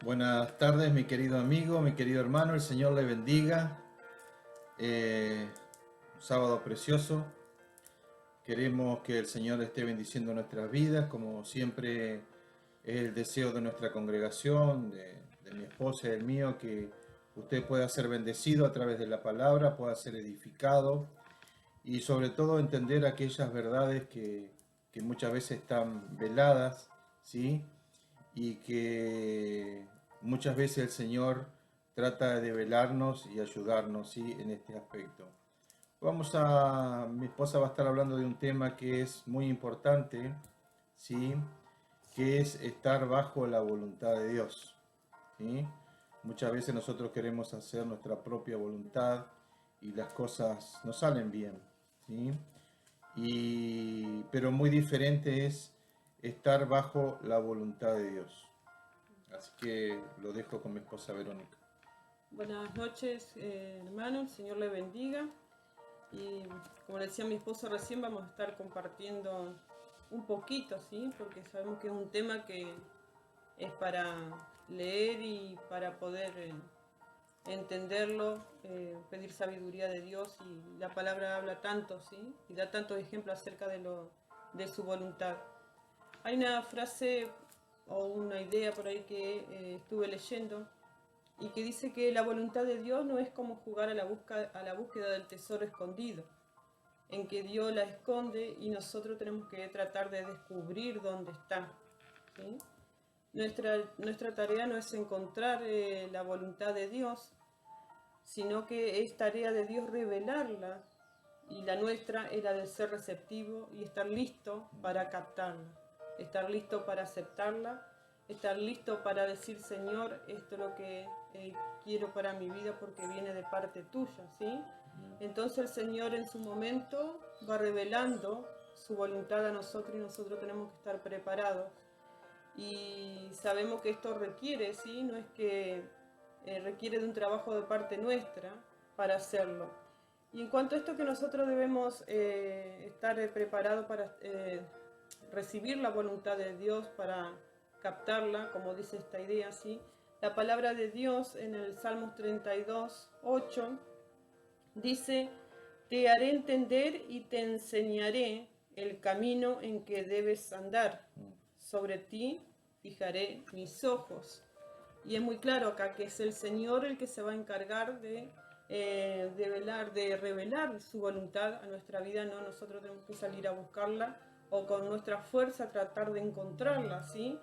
Buenas tardes, mi querido amigo, mi querido hermano, el Señor le bendiga. Un sábado precioso. Queremos que el Señor esté bendiciendo nuestras vidas, como siempre es el deseo de nuestra congregación, de mi esposa y el mío, que usted pueda ser bendecido a través de la palabra, pueda ser edificado y sobre todo entender aquellas verdades que muchas veces están veladas, ¿sí? Y que muchas veces el Señor trata de develarnos y ayudarnos, ¿sí? En este aspecto. Mi esposa va a estar hablando de un tema que es muy importante, ¿sí? Que es estar bajo la voluntad de Dios, ¿sí? Muchas veces nosotros queremos hacer nuestra propia voluntad y las cosas no salen bien, ¿sí? Pero muy diferente es estar bajo la voluntad de Dios. Así que lo dejo con mi esposa Verónica. Buenas noches, hermano, el Señor le bendiga. Y como le decía mi esposo recién, vamos a estar compartiendo un poquito, ¿sí? Porque sabemos que es un tema que es para leer y para poder entenderlo, pedir sabiduría de Dios, y la palabra habla tanto, ¿sí? Y da tantos ejemplos acerca de su voluntad. Hay una frase o una idea por ahí que estuve leyendo y que dice que la voluntad de Dios no es como jugar a la búsqueda del tesoro escondido, en que Dios la esconde y nosotros tenemos que tratar de descubrir dónde está, ¿sí? Nuestra tarea no es encontrar la voluntad de Dios, sino que es tarea de Dios revelarla, y la nuestra es la de ser receptivo y estar listo para captarla, estar listo para aceptarla, estar listo para decir: Señor, esto es lo que quiero para mi vida porque viene de parte tuya, ¿sí? Entonces el Señor en su momento va revelando su voluntad a nosotros, y nosotros tenemos que estar preparados. Y sabemos que esto requiere, ¿sí? No es que requiere de un trabajo de parte nuestra para hacerlo. Y en cuanto a esto, que nosotros debemos estar preparados para recibir la voluntad de Dios, para captarla, como dice esta idea, ¿sí? La palabra de Dios en el Salmos 32, 8 dice: te haré entender y te enseñaré el camino en que debes andar. Sobre ti fijaré mis ojos. Y es muy claro acá que es el Señor el que se va a encargar de revelar su voluntad a nuestra vida. No, nosotros tenemos que salir a buscarla o con nuestra fuerza tratar de encontrarla, ¿sí?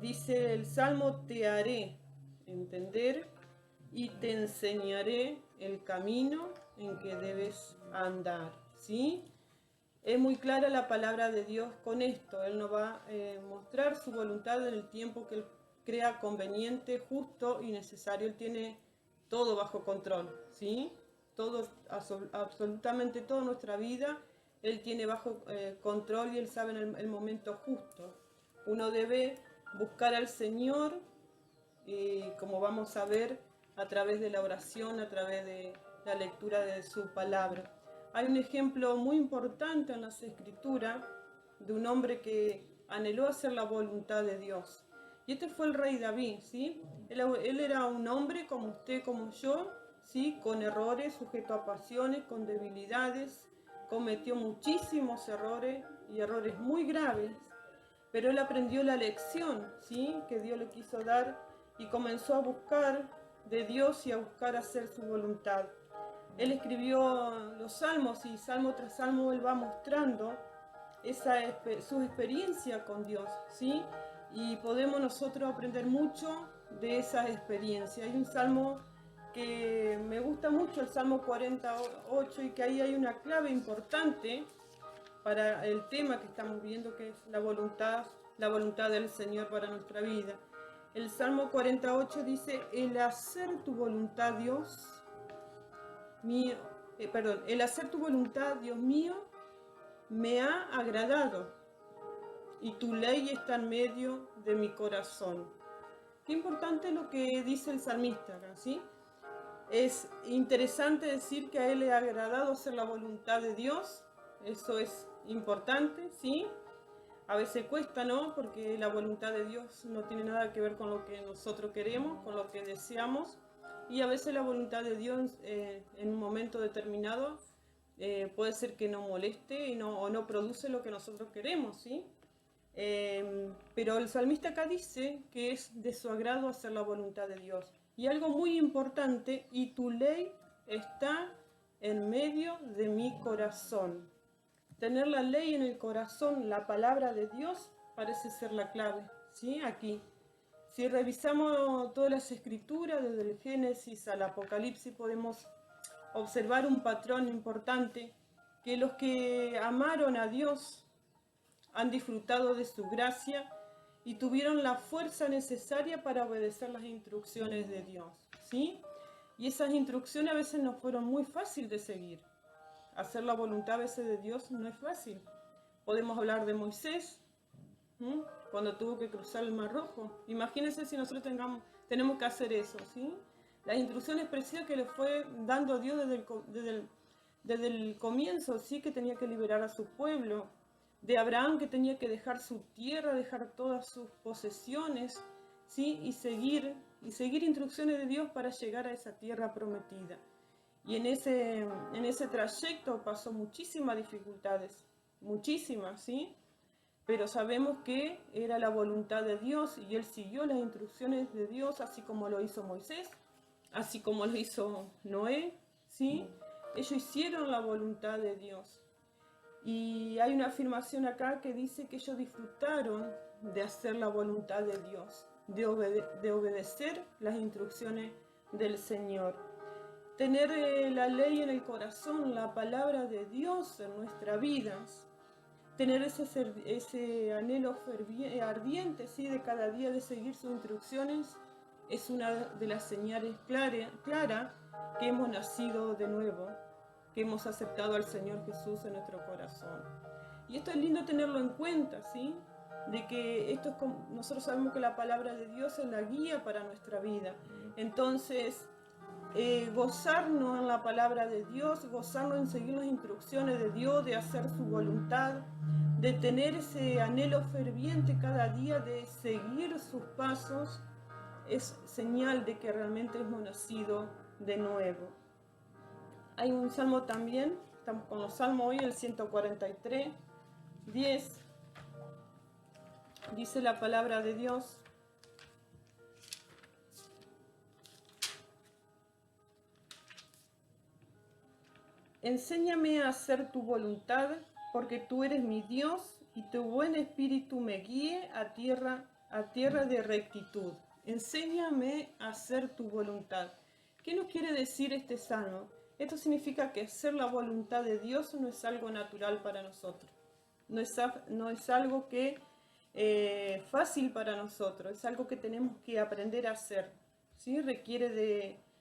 Dice el Salmo: te haré entender y te enseñaré el camino en que debes andar, ¿sí? Es muy clara la palabra de Dios con esto. Él nos va a mostrar su voluntad en el tiempo que Él crea conveniente, justo y necesario. Él tiene todo bajo control, ¿sí? Todo, absolutamente toda nuestra vida, Él tiene bajo control, y Él sabe en el momento justo. Uno debe buscar al Señor, como vamos a ver, a través de la oración, a través de la lectura de su palabra. Hay un ejemplo muy importante en las Escrituras de un hombre que anheló hacer la voluntad de Dios. Y este fue el rey David, ¿sí? Él era un hombre como usted, como yo, ¿sí? Con errores, sujeto a pasiones, con debilidades. Cometió muchísimos errores, y errores muy graves, pero él aprendió la lección, ¿sí? Que Dios le quiso dar, y comenzó a buscar de Dios y a buscar hacer su voluntad. Él escribió los salmos, y salmo tras salmo él va mostrando su experiencia con Dios, ¿sí? Y podemos nosotros aprender mucho de esa experiencia. Hay un salmo que me gusta mucho, el Salmo 48, y que ahí hay una clave importante para el tema que estamos viendo, que es la voluntad del Señor para nuestra vida. El Salmo 48 dice: el hacer tu voluntad, Dios mío, el hacer tu voluntad, Dios mío, me ha agradado, y tu ley está en medio de mi corazón. Qué importante lo que dice el salmista, ¿sí? Es interesante decir que a él le ha agradado hacer la voluntad de Dios. Eso es importante, ¿sí? A veces cuesta, ¿no? Porque la voluntad de Dios no tiene nada que ver con lo que nosotros queremos, con lo que deseamos. Y a veces la voluntad de Dios en un momento determinado puede ser que no moleste o no produce lo que nosotros queremos, ¿sí? Pero el salmista acá dice que es de su agrado hacer la voluntad de Dios. Y algo muy importante, y tu ley está en medio de mi corazón. Tener la ley en el corazón, la palabra de Dios, parece ser la clave, ¿sí? Aquí. Si revisamos todas las escrituras, desde el Génesis al Apocalipsis, podemos observar un patrón importante, que los que amaron a Dios han disfrutado de su gracia y tuvieron la fuerza necesaria para obedecer las instrucciones de Dios, ¿sí? Y esas instrucciones a veces no fueron muy fáciles de seguir. Hacer la voluntad a veces de Dios no es fácil. Podemos hablar de Moisés, ¿sí? Cuando tuvo que cruzar el Mar Rojo. Imagínense si nosotros tenemos que hacer eso, ¿sí? Las instrucciones precisas que le fue dando Dios desde el comienzo, ¿sí? Que tenía que liberar a su pueblo. De Abraham, que tenía que dejar su tierra, dejar todas sus posesiones, ¿sí? Y seguir instrucciones de Dios para llegar a esa tierra prometida. Y en ese trayecto pasó muchísimas dificultades, muchísimas, ¿sí? Pero sabemos que era la voluntad de Dios y él siguió las instrucciones de Dios, así como lo hizo Moisés, así como lo hizo Noé, ¿sí? Ellos hicieron la voluntad de Dios. Y hay una afirmación acá que dice que ellos disfrutaron de hacer la voluntad de Dios, de obedecer las instrucciones del Señor. Tener la ley en el corazón, la palabra de Dios en nuestras vidas, tener ese anhelo ardiente, ¿sí? De cada día de seguir sus instrucciones, es una de las señales claras que hemos nacido de nuevo, que hemos aceptado al Señor Jesús en nuestro corazón. Y esto es lindo tenerlo en cuenta, ¿sí? De que nosotros sabemos que la palabra de Dios es la guía para nuestra vida. Entonces, gozarnos en la palabra de Dios, gozarnos en seguir las instrucciones de Dios, de hacer su voluntad, de tener ese anhelo ferviente cada día de seguir sus pasos, es señal de que realmente hemos nacido de nuevo. Hay un salmo también, estamos con los salmos hoy, el 143, 10, dice la palabra de Dios: enséñame a hacer tu voluntad, porque tú eres mi Dios, y tu buen espíritu me guíe a tierra de rectitud. Enséñame a hacer tu voluntad. ¿Qué nos quiere decir este salmo? Esto significa que hacer la voluntad de Dios no es algo natural para nosotros. No es algo que fácil para nosotros. Es algo que tenemos que aprender a hacer, ¿sí? Requiere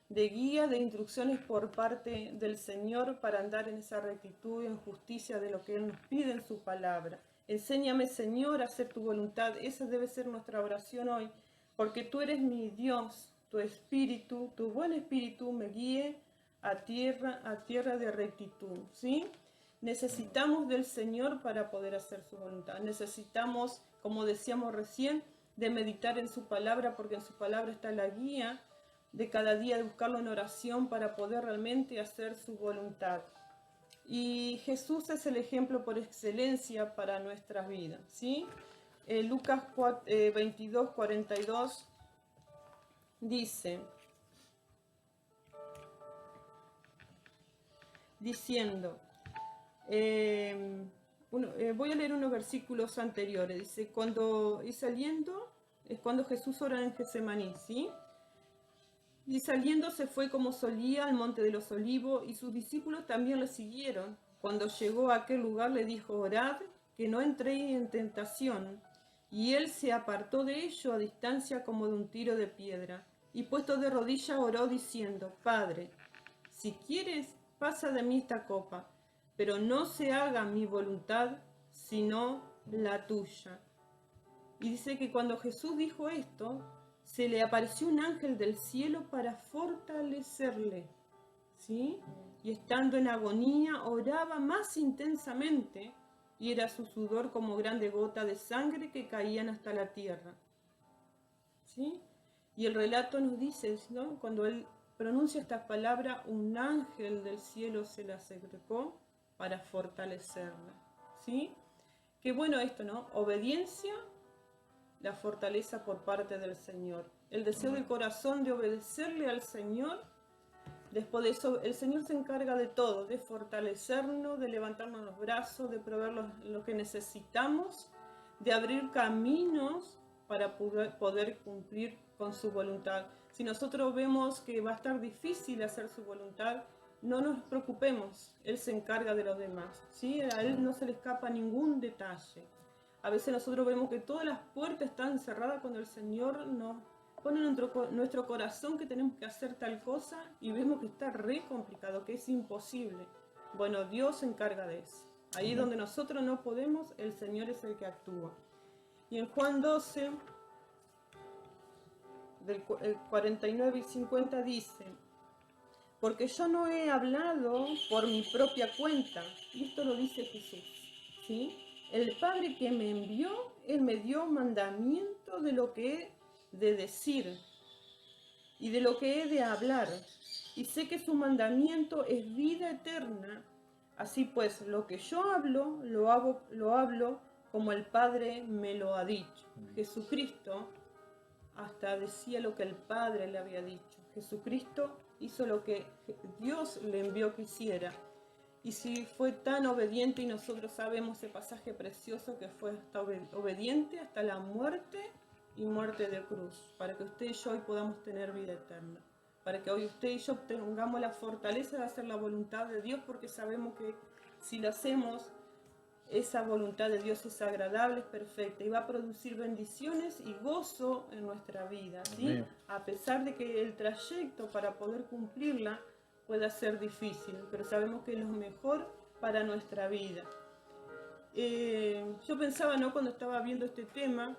de guía, de instrucciones por parte del Señor para andar en esa rectitud y en justicia de lo que Él nos pide en su palabra. Enséñame, Señor, a hacer tu voluntad. Esa debe ser nuestra oración hoy, porque tú eres mi Dios, tu espíritu, tu buen espíritu me guíe a tierra de rectitud, ¿sí? Necesitamos del Señor para poder hacer su voluntad. Necesitamos, como decíamos recién, de meditar en su palabra, porque en su palabra está la guía de cada día, de buscarlo en oración para poder realmente hacer su voluntad. Y Jesús es el ejemplo por excelencia para nuestras vidas, ¿sí? Lucas 22, 42 dice, diciendo, voy a leer unos versículos anteriores, dice, cuando Jesús ora en Getsemaní, ¿sí? Y saliendo se fue como solía al monte de los olivos, y sus discípulos también le siguieron. Cuando llegó a aquel lugar le dijo, orad, que no entréis en tentación. Y él se apartó de ello a distancia como de un tiro de piedra, y puesto de rodillas oró diciendo, Padre, si quieres, pasa de mí esta copa, pero no se haga mi voluntad, sino la tuya. Y dice que cuando Jesús dijo esto, se le apareció un ángel del cielo para fortalecerle, ¿sí? Y estando en agonía, oraba más intensamente, y era su sudor como grande gota de sangre que caían hasta la tierra. ¿Sí? Y el relato nos dice, ¿no? Cuando él pronuncia estas palabras, un ángel del cielo se le acercó para fortalecerla. ¿Sí? Qué bueno esto, ¿no? Obediencia, la fortaleza por parte del Señor. El deseo del corazón de obedecerle al Señor. Después de eso, el Señor se encarga de todo, de fortalecernos, de levantarnos los brazos, de proveer lo que necesitamos, de abrir caminos para poder cumplir con su voluntad. Si nosotros vemos que va a estar difícil hacer su voluntad, no nos preocupemos, Él se encarga de los demás, ¿sí? A Él no se le escapa ningún detalle. A veces nosotros vemos que todas las puertas están cerradas cuando el Señor nos pone en nuestro corazón que tenemos que hacer tal cosa y vemos que está re complicado, que es imposible. Bueno, Dios se encarga de eso. Ahí donde nosotros no podemos, el Señor es el que actúa. Y en Juan 12, del 49 y 50 dice: porque yo no he hablado por mi propia cuenta. Y esto lo dice Jesús, ¿sí? El Padre que me envió, Él me dio mandamiento de lo que he de decir y de lo que he de hablar. Y sé que su mandamiento es vida eterna. Así pues, lo que yo hablo, lo hablo como el Padre me lo ha dicho. Jesucristo hasta decía lo que el Padre le había dicho. Jesucristo hizo lo que Dios le envió que hiciera. Y si fue tan obediente, y nosotros sabemos ese pasaje precioso que fue hasta obediente hasta la muerte y muerte de cruz, para que usted y yo hoy podamos tener vida eterna, para que hoy usted y yo tengamos la fortaleza de hacer la voluntad de Dios, porque sabemos que si lo hacemos, esa voluntad de Dios es agradable, es perfecta y va a producir bendiciones y gozo en nuestra vida, ¿sí? A pesar de que el trayecto para poder cumplirla pueda ser difícil, pero sabemos que es lo mejor para nuestra vida. Yo pensaba, ¿no? Cuando estaba viendo este tema,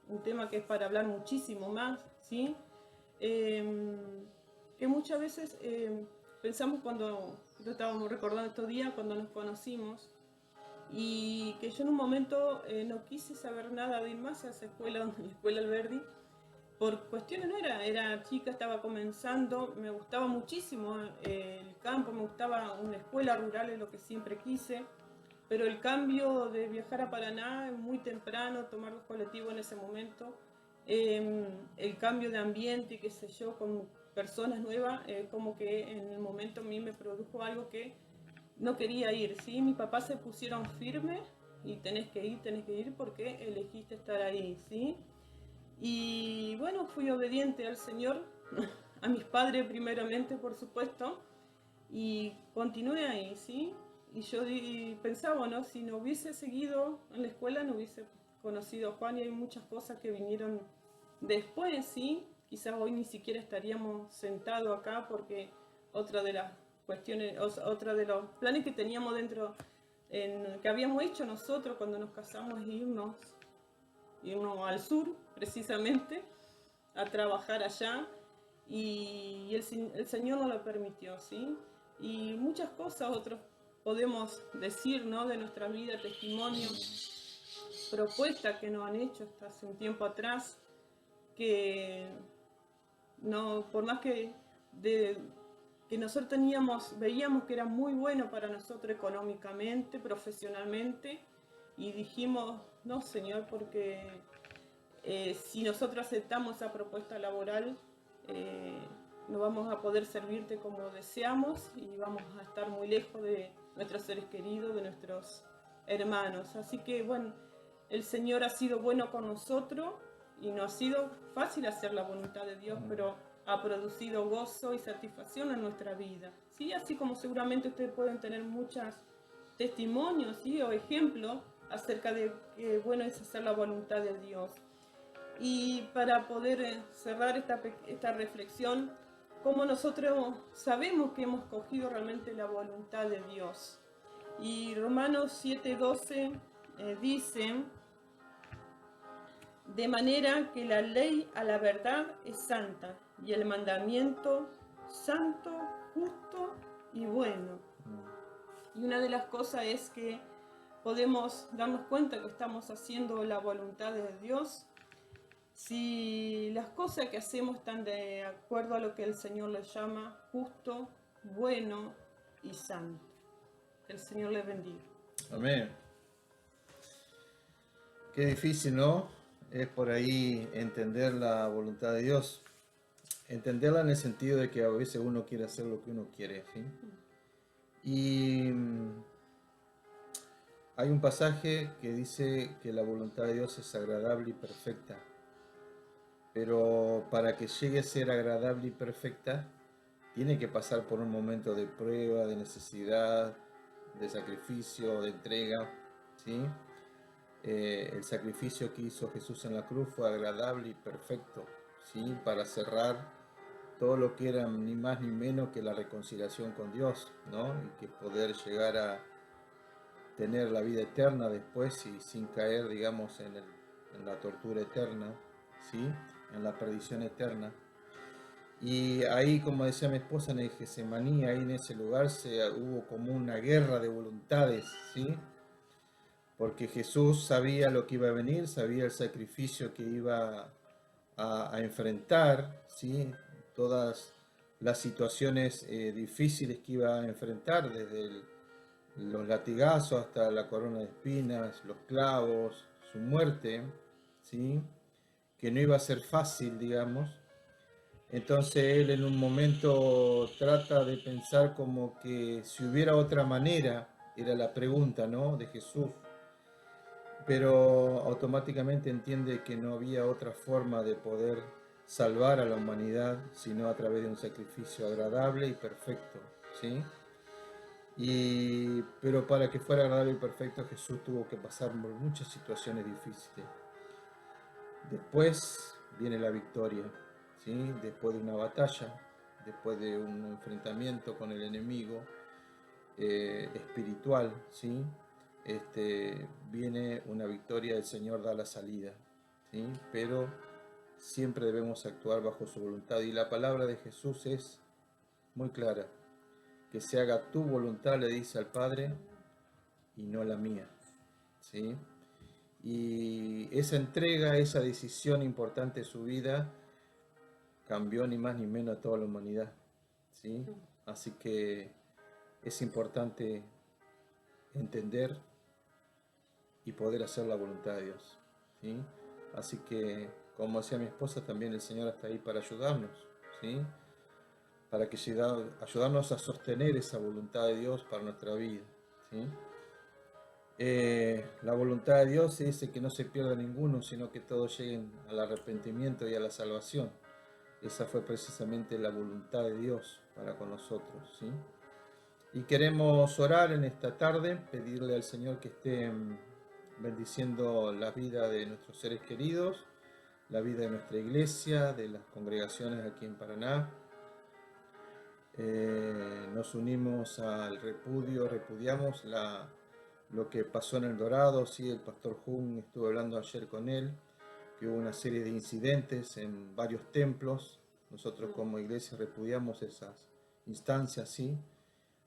un tema que es para hablar muchísimo más, ¿sí? Que muchas veces pensamos cuando, lo estábamos recordando estos días, cuando nos conocimos, y que yo en un momento no quise saber nada de ir más a esa escuela, la escuela Alberdi, por cuestiones no era chica, estaba comenzando, me gustaba muchísimo el campo, me gustaba una escuela rural, es lo que siempre quise, pero el cambio de viajar a Paraná muy temprano, tomar los colectivos en ese momento, el cambio de ambiente y qué sé yo, con personas nuevas, como que en el momento a mí me produjo algo que no quería ir, ¿sí? Mis papás se pusieron firmes y tenés que ir porque elegiste estar ahí, ¿sí? Y bueno, fui obediente al Señor, a mis padres primeramente, por supuesto, y continué ahí, ¿sí? Y yo pensaba, ¿no? Si no hubiese seguido en la escuela, no hubiese conocido a Juan, y hay muchas cosas que vinieron después, ¿sí? Quizás hoy ni siquiera estaríamos sentados acá porque otra de las cuestiones, otra de los planes que teníamos dentro, que habíamos hecho nosotros cuando nos casamos, irnos al sur, precisamente, a trabajar allá, y el Señor nos lo permitió, ¿sí? Y muchas cosas otros podemos decir, ¿no? De nuestra vida, testimonios, propuestas que nos han hecho hasta hace un tiempo atrás, que no, por más que nosotros veíamos que era muy bueno para nosotros económicamente, profesionalmente, y dijimos, no Señor, porque si nosotros aceptamos esa propuesta laboral, no vamos a poder servirte como deseamos y vamos a estar muy lejos de nuestros seres queridos, de nuestros hermanos. Así que bueno, el Señor ha sido bueno con nosotros y no ha sido fácil hacer la voluntad de Dios, pero ha producido gozo y satisfacción en nuestra vida, ¿sí? Así como seguramente ustedes pueden tener muchos testimonios, ¿sí? O ejemplos acerca de qué bueno es hacer la voluntad de Dios. Y para poder cerrar esta reflexión, cómo nosotros sabemos que hemos cogido realmente la voluntad de Dios. Y Romanos 7:12 dice: de manera que la ley a la verdad es santa, y el mandamiento santo, justo y bueno. Y una de las cosas es que podemos darnos cuenta que estamos haciendo la voluntad de Dios, si las cosas que hacemos están de acuerdo a lo que el Señor les llama justo, bueno y santo. Que el Señor les bendiga. Amén. Qué difícil, ¿no? Es por ahí entender la voluntad de Dios. Entenderla en el sentido de que a veces uno quiere hacer lo que uno quiere, ¿sí? Y hay un pasaje que dice que la voluntad de Dios es agradable y perfecta. Pero para que llegue a ser agradable y perfecta, tiene que pasar por un momento de prueba, de necesidad, de sacrificio, de entrega, ¿sí? El sacrificio que hizo Jesús en la cruz fue agradable y perfecto, ¿sí? Para cerrar todo lo que era ni más ni menos que la reconciliación con Dios, ¿no? Y que poder llegar a tener la vida eterna después y sin caer, digamos, en la tortura eterna, ¿sí? En la perdición eterna. Y ahí, como decía mi esposa, en el Getsemaní, ahí en ese lugar hubo como una guerra de voluntades, ¿sí? Porque Jesús sabía lo que iba a venir, sabía el sacrificio que iba a enfrentar, ¿sí? Todas las situaciones difíciles que iba a enfrentar, desde los latigazos hasta la corona de espinas, los clavos, su muerte, ¿sí? Que no iba a ser fácil, digamos. Entonces él en un momento trata de pensar como que si hubiera otra manera, era la pregunta, ¿no? De Jesús, pero automáticamente entiende que no había otra forma de poder salvar a la humanidad sino a través de un sacrificio agradable y perfecto, ¿sí? Pero para que fuera agradable y perfecto, Jesús tuvo que pasar por muchas situaciones difíciles. Después viene la victoria, ¿sí? Después de una batalla, después de un enfrentamiento con el enemigo espiritual, ¿sí? Viene una victoria, el Señor da la salida, ¿sí? Pero siempre debemos actuar bajo su voluntad. Y la palabra de Jesús es muy clara: que se haga tu voluntad, le dice al Padre, y no la mía, ¿sí? Y esa entrega, esa decisión importante de su vida, cambió ni más ni menos a toda la humanidad, ¿sí? Así que es importante entender y poder hacer la voluntad de Dios, ¿sí? Así que, como decía mi esposa, también el Señor está ahí para ayudarnos, ¿sí? Para que ayudarnos a sostener esa voluntad de Dios para nuestra vida, ¿sí? La voluntad de Dios dice que no se pierda ninguno, sino que todos lleguen al arrepentimiento y a la salvación. Esa fue precisamente la voluntad de Dios para con nosotros, ¿sí? Y queremos orar en esta tarde, pedirle al Señor que esté bendiciendo la vida de nuestros seres queridos, la vida de nuestra iglesia, de las congregaciones aquí en Paraná. Nos unimos al repudiamos lo que pasó en El Dorado, sí, el pastor Jung, estuve hablando ayer con él, que hubo una serie de incidentes en varios templos. Nosotros como iglesia repudiamos esas instancias, sí.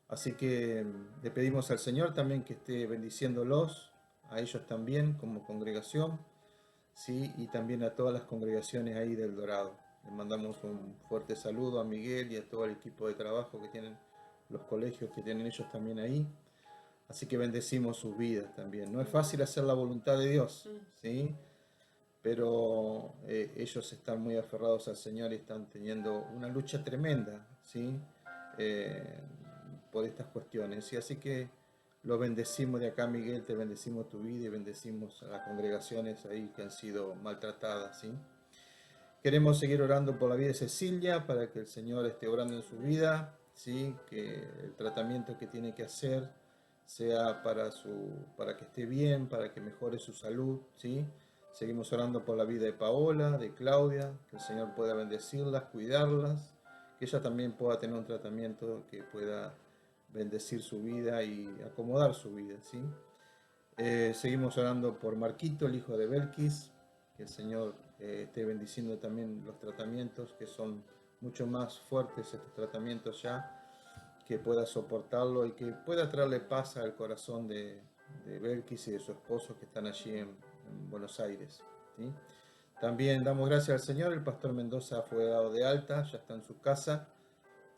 Así que le pedimos al Señor también que esté bendiciéndolos, a ellos también como congregación, sí, y también a todas las congregaciones ahí del Dorado. Les mandamos un fuerte saludo a Miguel y a todo el equipo de trabajo que tienen, los colegios que tienen ellos también ahí. Así que bendecimos sus vidas también. No es fácil hacer la voluntad de Dios, ¿sí? Pero ellos están muy aferrados al Señor y están teniendo una lucha tremenda, ¿sí? Por estas cuestiones. Y así que lo bendecimos de acá, Miguel, te bendecimos tu vida y bendecimos a las congregaciones ahí que han sido maltratadas, ¿sí? Queremos seguir orando por la vida de Cecilia, para que el Señor esté orando en su vida, ¿sí? Que el tratamiento que tiene que hacer sea para que esté bien, para que mejore su salud, ¿sí? Seguimos orando por la vida de Paola, de Claudia, que el Señor pueda bendecirlas, cuidarlas, que ella también pueda tener un tratamiento que pueda bendecir su vida y acomodar su vida, ¿sí? Seguimos orando por Marquito, el hijo de Belkis, que el Señor esté bendiciendo también los tratamientos, que son mucho más fuertes estos tratamientos ya, que pueda soportarlo y que pueda traerle paz al corazón de Belkis y de su esposo que están allí en Buenos Aires, ¿sí? También damos gracias al Señor, el pastor Mendoza fue dado de alta, ya está en su casa,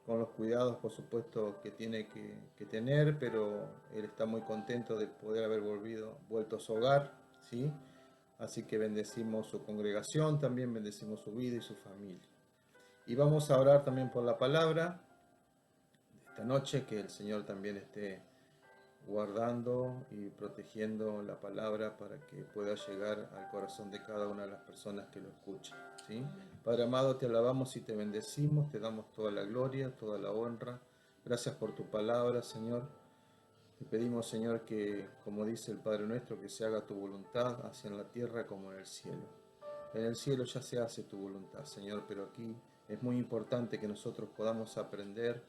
con los cuidados por supuesto que tiene que tener, pero él está muy contento de poder haber vuelto a su hogar, ¿sí? Así que bendecimos su congregación, también bendecimos su vida y su familia. Y vamos a orar también por la palabra de esta noche, que el Señor también esté guardando y protegiendo la palabra para que pueda llegar al corazón de cada una de las personas que lo escuchan, ¿sí? Padre amado, te alabamos y te bendecimos, te damos toda la gloria, toda la honra. Gracias por tu palabra, Señor. Te pedimos, Señor, que, como dice el Padre nuestro, que se haga tu voluntad, así en la tierra como en el cielo. En el cielo ya se hace tu voluntad, Señor, pero aquí es muy importante que nosotros podamos aprender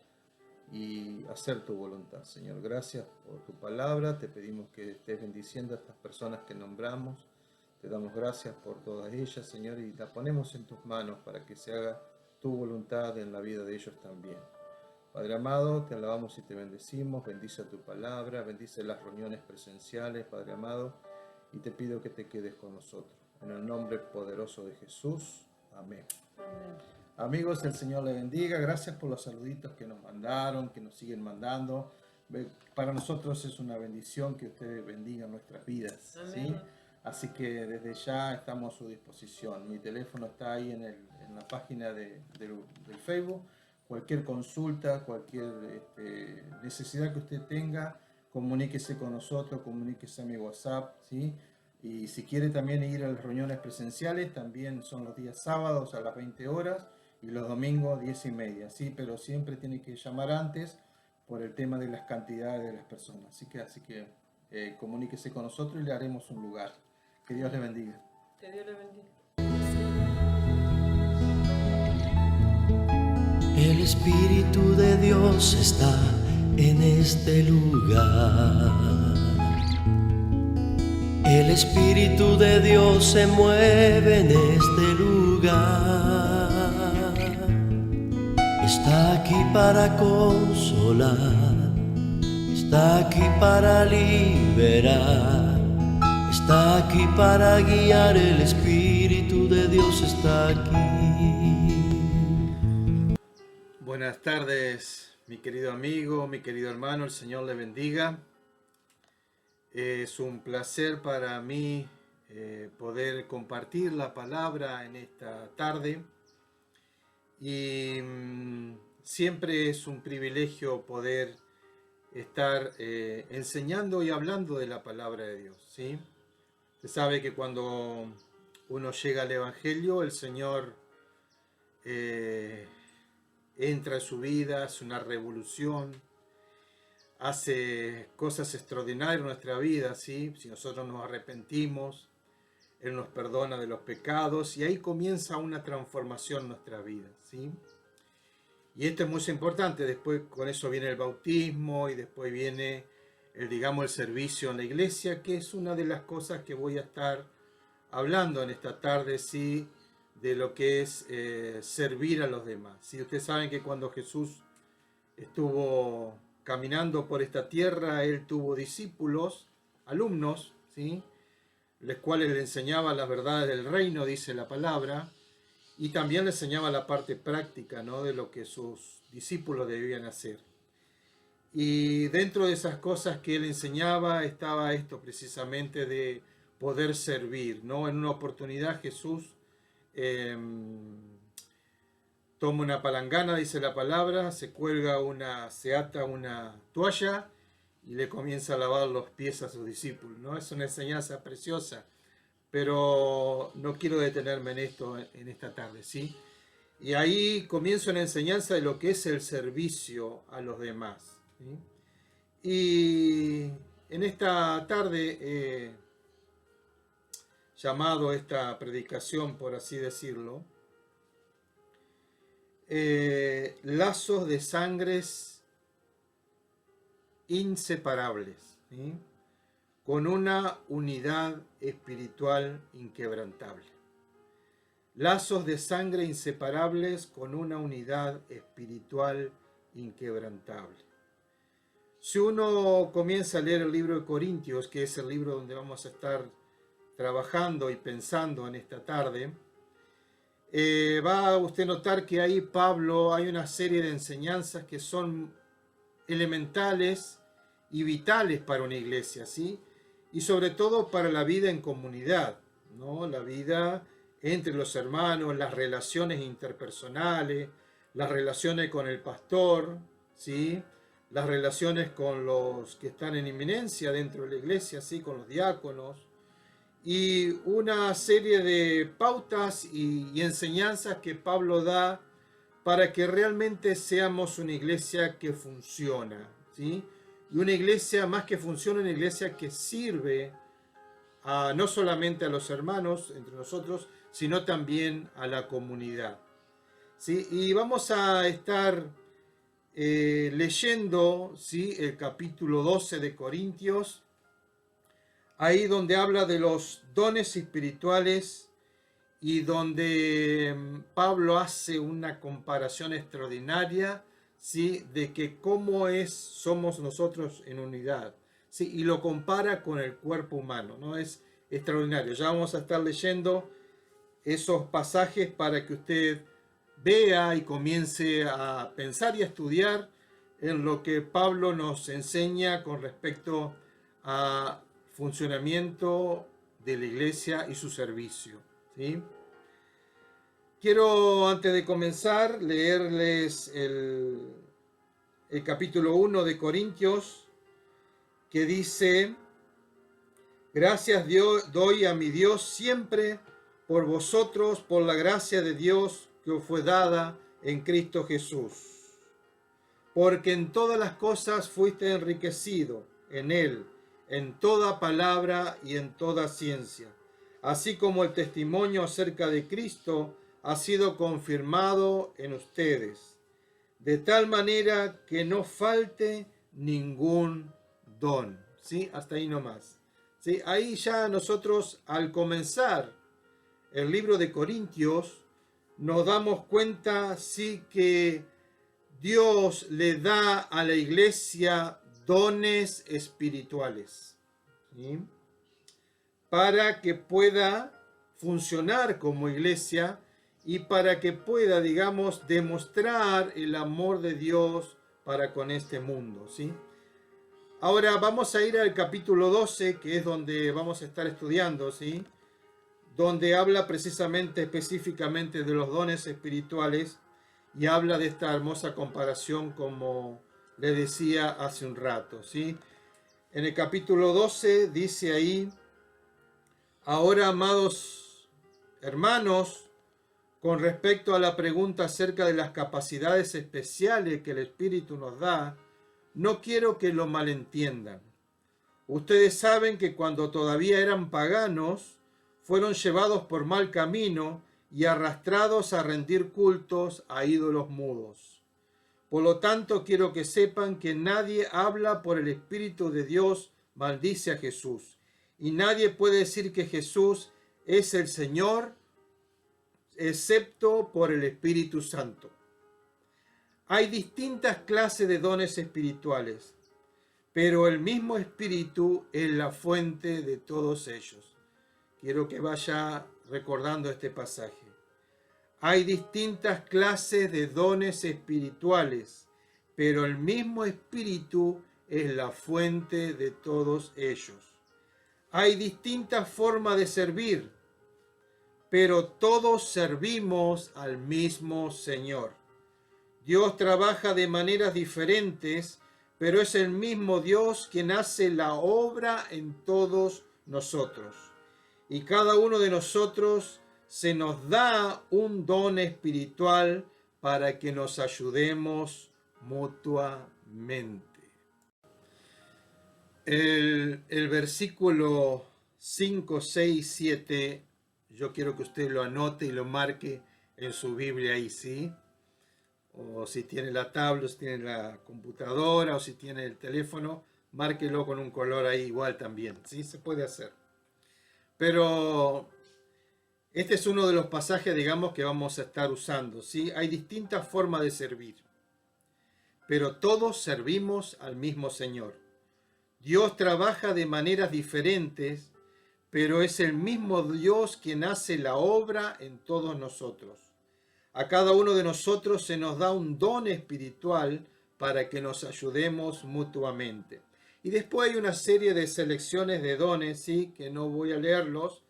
y hacer tu voluntad, Señor. Gracias por tu palabra, te pedimos que estés bendiciendo a estas personas que nombramos, te damos gracias por todas ellas, Señor, y la ponemos en tus manos para que se haga tu voluntad en la vida de ellos también. Padre amado, te alabamos y te bendecimos, bendice tu palabra, bendice las reuniones presenciales, Padre amado, y te pido que te quedes con nosotros. En el nombre poderoso de Jesús, amén. Amén. Amigos, el Señor le bendiga. Gracias por los saluditos que nos mandaron, que nos siguen mandando. Para nosotros es una bendición que ustedes bendigan nuestras vidas, ¿sí? Así que desde ya estamos a su disposición. Mi teléfono está ahí en la página del Facebook. Cualquier consulta, cualquier necesidad que usted tenga, comuníquese con nosotros, comuníquese a mi WhatsApp, ¿sí? Y si quiere también ir a las reuniones presenciales, también son los días sábados a las 20 horas y los domingos 10:30, ¿sí? Pero siempre tiene que llamar antes por el tema de las cantidades de las personas. Así que comuníquese con nosotros y le haremos un lugar. Que Dios le bendiga. Que Dios le bendiga. El Espíritu de Dios está en este lugar. El Espíritu de Dios se mueve en este lugar. Está aquí para consolar, está aquí para liberar, está aquí para guiar. El Espíritu de Dios está aquí. Buenas tardes, mi querido amigo, mi querido hermano, el Señor le bendiga. Es un placer para mí poder compartir la palabra en esta tarde y siempre es un privilegio poder estar enseñando y hablando de la palabra de Dios, ¿sí? Se sabe que cuando uno llega al Evangelio, el Señor entra en su vida, hace una revolución, hace cosas extraordinarias en nuestra vida, ¿sí? Si nosotros nos arrepentimos, Él nos perdona de los pecados y ahí comienza una transformación en nuestra vida, ¿sí? Y esto es muy importante. Después con eso viene el bautismo y después viene el servicio en la iglesia, que es una de las cosas que voy a estar hablando en esta tarde, ¿sí? De lo que es servir a los demás. ¿Sí? Ustedes saben que cuando Jesús estuvo caminando por esta tierra, Él tuvo discípulos, alumnos, ¿sí? Los cuales le enseñaba las verdades del reino, dice la palabra, y también le enseñaba la parte práctica, ¿no? De lo que sus discípulos debían hacer. Y dentro de esas cosas que Él enseñaba estaba esto precisamente de poder servir, ¿no? En una oportunidad Jesús toma una palangana, dice la palabra, se ata una toalla y le comienza a lavar los pies a sus discípulos, ¿no? Es una enseñanza preciosa, pero no quiero detenerme en esto en esta tarde, ¿sí? Y ahí comienza una enseñanza de lo que es el servicio a los demás, ¿sí? Y en esta tarde llamado esta predicación, por así decirlo, lazos de sangres inseparables, ¿sí? Con una unidad espiritual inquebrantable. Lazos de sangre inseparables con una unidad espiritual inquebrantable. Si uno comienza a leer el libro de Corintios, que es el libro donde vamos a estar trabajando y pensando en esta tarde, va a usted notar que ahí Pablo hay una serie de enseñanzas que son elementales y vitales para una iglesia, ¿sí? Y sobre todo para la vida en comunidad, ¿no? La vida entre los hermanos, las relaciones interpersonales, las relaciones con el pastor, ¿sí? Las relaciones con los que están en inminencia dentro de la iglesia, ¿sí? Con los diáconos, y una serie de pautas y enseñanzas que Pablo da para que realmente seamos una iglesia que funciona, ¿sí? Y una iglesia, más que funciona, una iglesia que sirve no solamente a los hermanos entre nosotros, sino también a la comunidad, ¿sí? Y vamos a estar leyendo, ¿sí? El capítulo 12 de Corintios, ahí donde habla de los dones espirituales y donde Pablo hace una comparación extraordinaria, ¿sí? De que cómo somos nosotros en unidad, ¿sí? Y lo compara con el cuerpo humano, ¿no? Es extraordinario. Ya vamos a estar leyendo esos pasajes para que usted vea y comience a pensar y a estudiar en lo que Pablo nos enseña con respecto a funcionamiento de la iglesia y su servicio, ¿sí? Quiero, antes de comenzar, leerles el capítulo 1 de Corintios, que dice: gracias doy a mi Dios siempre por vosotros, por la gracia de Dios que os fue dada en Cristo Jesús, porque en todas las cosas fuiste enriquecido en Él, en toda palabra y en toda ciencia, así como el testimonio acerca de Cristo ha sido confirmado en ustedes, de tal manera que no falte ningún don. ¿Sí? Hasta ahí nomás. ¿Sí? Ahí ya nosotros, al comenzar el libro de Corintios, nos damos cuenta, sí, que Dios le da a la iglesia dones espirituales, ¿sí? Para que pueda funcionar como iglesia y para que pueda, digamos, demostrar el amor de Dios para con este mundo, ¿sí? Ahora vamos a ir al capítulo 12, que es donde vamos a estar estudiando, ¿sí? Donde habla precisamente, específicamente de los dones espirituales y habla de esta hermosa comparación, como le decía hace un rato, ¿sí? En el capítulo 12 dice ahí: ahora, amados hermanos, con respecto a la pregunta acerca de las capacidades especiales que el Espíritu nos da, no quiero que lo malentiendan. Ustedes saben que cuando todavía eran paganos, fueron llevados por mal camino y arrastrados a rendir cultos a ídolos mudos. Por lo tanto, quiero que sepan que nadie habla por el Espíritu de Dios maldice a Jesús, y nadie puede decir que Jesús es el Señor excepto por el Espíritu Santo. Hay distintas clases de dones espirituales, pero el mismo Espíritu es la fuente de todos ellos. Quiero que vaya recordando este pasaje. Hay distintas clases de dones espirituales, pero el mismo Espíritu es la fuente de todos ellos. Hay distintas formas de servir, pero todos servimos al mismo Señor. Dios trabaja de maneras diferentes, pero es el mismo Dios quien hace la obra en todos nosotros. Y cada uno de nosotros se nos da un don espiritual para que nos ayudemos mutuamente. El versículo 5, 6, 7, yo quiero que usted lo anote y lo marque en su Biblia ahí, ¿sí? O si tiene la tablet, si tiene la computadora o si tiene el teléfono, márquelo con un color ahí igual también, ¿sí? Se puede hacer. Pero este es uno de los pasajes, digamos, que vamos a estar usando, ¿sí? Hay distintas formas de servir, pero todos servimos al mismo Señor. Dios trabaja de maneras diferentes, pero es el mismo Dios quien hace la obra en todos nosotros. A cada uno de nosotros se nos da un don espiritual para que nos ayudemos mutuamente. Y después hay una serie de selecciones de dones, ¿sí? Que no voy a leerlos,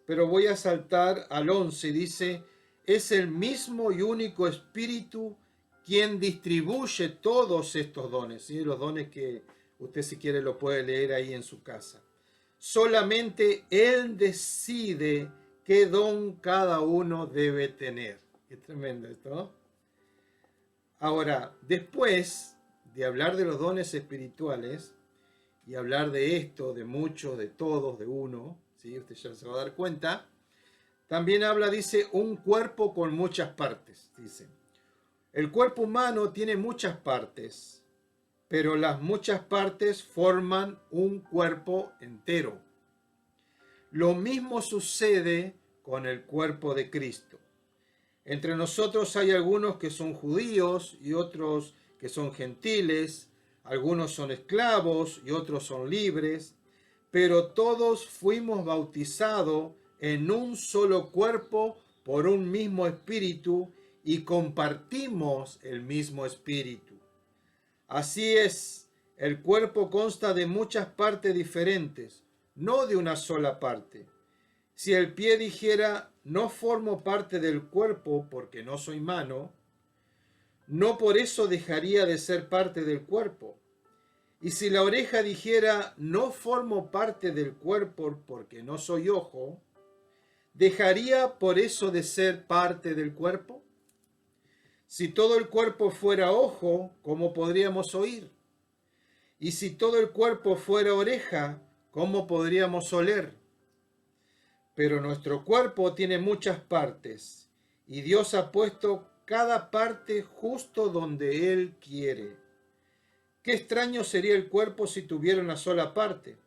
pero voy a saltar al 11. Dice, es el mismo y único Espíritu quien distribuye todos estos dones, ¿sí? Los dones que usted si quiere lo puede leer ahí en su casa. Solamente Él decide qué don cada uno debe tener. Qué tremendo esto, ¿no? Ahora, después de hablar de los dones espirituales y hablar de esto, de muchos, de todos, de uno, ¿sí? Usted ya se va a dar cuenta. También habla, dice, un cuerpo con muchas partes. Dice, el cuerpo humano tiene muchas partes, pero las muchas partes forman un cuerpo entero. Lo mismo sucede con el cuerpo de Cristo. Entre nosotros hay algunos que son judíos y otros que son gentiles, algunos son esclavos y otros son libres, pero todos fuimos bautizados en un solo cuerpo por un mismo espíritu y compartimos el mismo espíritu. Así es, el cuerpo consta de muchas partes diferentes, no de una sola parte. Si el pie dijera, no formo parte del cuerpo porque no soy mano, no por eso dejaría de ser parte del cuerpo. Y si la oreja dijera, no formo parte del cuerpo porque no soy ojo, ¿dejaría por eso de ser parte del cuerpo? Si todo el cuerpo fuera ojo, ¿cómo podríamos oír? Y si todo el cuerpo fuera oreja, ¿cómo podríamos oler? Pero nuestro cuerpo tiene muchas partes, y Dios ha puesto cada parte justo donde Él quiere. Qué extraño sería el cuerpo si tuviera una sola parte.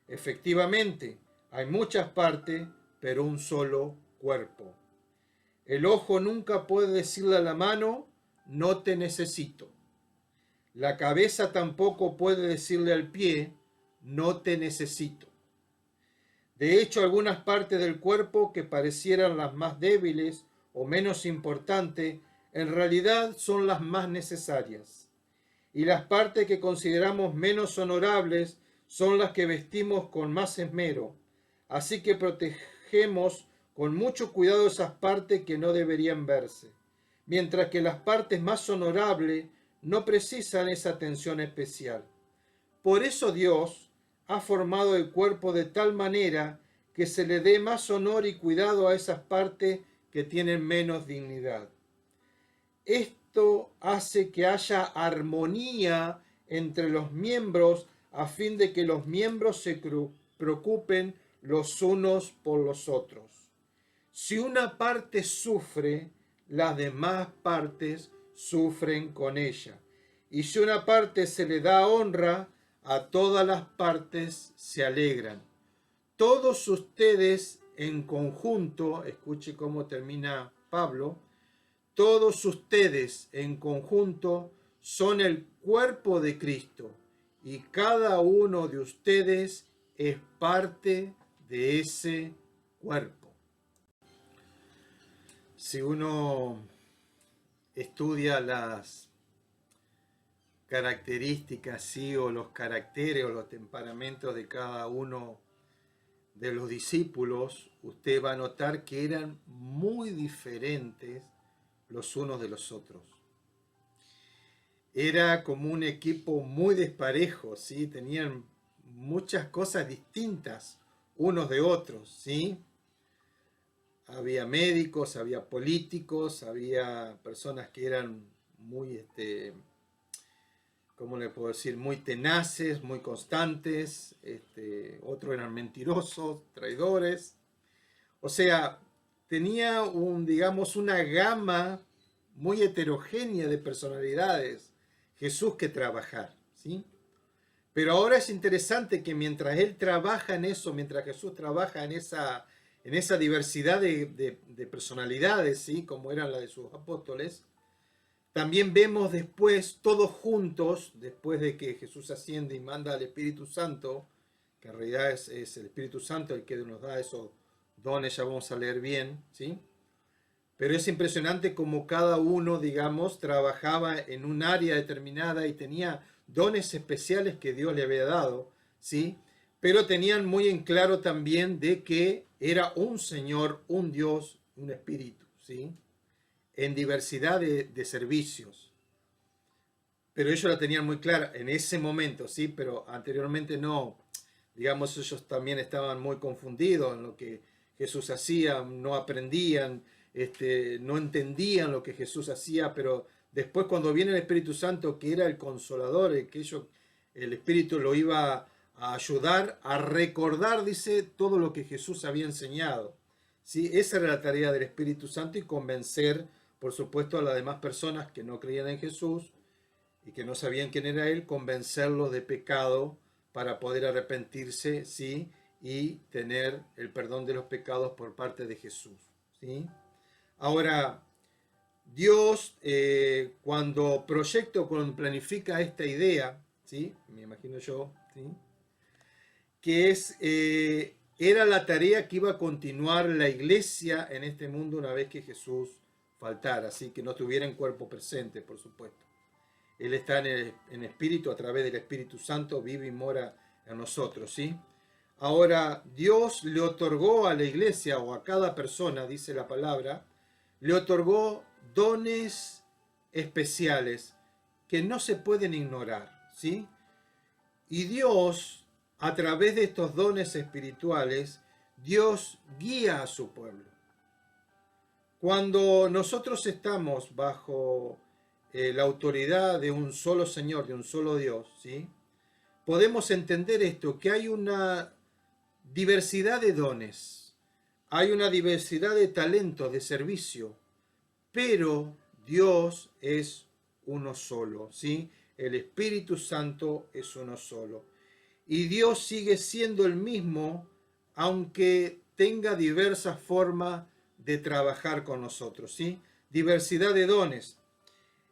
Efectivamente, hay muchas partes, pero un solo cuerpo. El ojo nunca puede decirle a la mano, no te necesito. La cabeza tampoco puede decirle al pie, no te necesito. De hecho, algunas partes del cuerpo que parecieran las más débiles o menos importantes, en realidad son las más necesarias. Y las partes que consideramos menos honorables son las que vestimos con más esmero. Así que protegemos con mucho cuidado esas partes que no deberían verse, mientras que las partes más honorables no precisan esa atención especial. Por eso Dios ha formado el cuerpo de tal manera que se le dé más honor y cuidado a esas partes que tienen menos dignidad. Esto hace que haya armonía entre los miembros a fin de que los miembros se preocupen los unos por los otros. Si una parte sufre, las demás partes sufren con ella. Y si una parte se le da honra, a todas las partes se alegran. Todos ustedes en conjunto, escuche cómo termina Pablo, todos ustedes en conjunto son el cuerpo de Cristo y cada uno de ustedes es parte de ese cuerpo. Si uno estudia las características, sí, o los caracteres o los temperamentos de cada uno de los discípulos, usted va a notar que eran muy diferentes los unos de los otros. Era como un equipo muy desparejo, ¿sí? Tenían muchas cosas distintas unos de otros, ¿sí? Había médicos, había políticos, había personas que eran muy, ¿cómo le puedo decir? Muy tenaces, muy constantes, otros eran mentirosos, traidores. O sea, tenía una gama muy heterogénea de personalidades Jesús que trabajar, ¿sí? Pero ahora es interesante que mientras Él trabaja en eso, mientras Jesús trabaja en esa diversidad de personalidades, ¿sí? Como eran las de sus apóstoles, También vemos después, todos juntos, después de que Jesús asciende y manda al Espíritu Santo, que en realidad es el Espíritu Santo el que nos da esos dones, ya vamos a leer bien, ¿sí? Pero es impresionante como cada uno, digamos, trabajaba en un área determinada y tenía dones especiales que Dios le había dado, ¿sí? Pero tenían muy en claro también de que era un Señor, un Dios, un Espíritu, ¿sí? En diversidad de servicios. Pero ellos la tenían muy clara en ese momento, ¿sí? Pero anteriormente no. Digamos, ellos también estaban muy confundidos en lo que Jesús hacía, no aprendían, no entendían lo que Jesús hacía, pero después cuando viene el Espíritu Santo, que era el Consolador, el Espíritu lo iba a ayudar a recordar, dice, todo lo que Jesús había enseñado, ¿sí? Esa era la tarea del Espíritu Santo y convencer, por supuesto, a las demás personas que no creían en Jesús y que no sabían quién era Él, convencerlos de pecado para poder arrepentirse, ¿sí? Y tener el perdón de los pecados por parte de Jesús, ¿sí? Ahora, Dios, cuando planifica esta idea, ¿sí? Me imagino yo, ¿sí? Que era la tarea que iba a continuar la iglesia en este mundo una vez que Jesús faltara, así que no estuviera en cuerpo presente, por supuesto. Él está en espíritu, a través del Espíritu Santo, vive y mora en nosotros, ¿sí? Ahora, Dios le otorgó a la iglesia o a cada persona, dice la palabra, le otorgó dones especiales que no se pueden ignorar, ¿sí? Y Dios, a través de estos dones espirituales, Dios guía a su pueblo. Cuando nosotros estamos bajo la autoridad de un solo Señor, de un solo Dios, ¿sí? Podemos entender esto, que hay una diversidad de dones, hay una diversidad de talentos, de servicio, pero Dios es uno solo, ¿sí? El Espíritu Santo es uno solo. Y Dios sigue siendo el mismo, aunque tenga diversas formas de trabajar con nosotros, ¿sí? Diversidad de dones.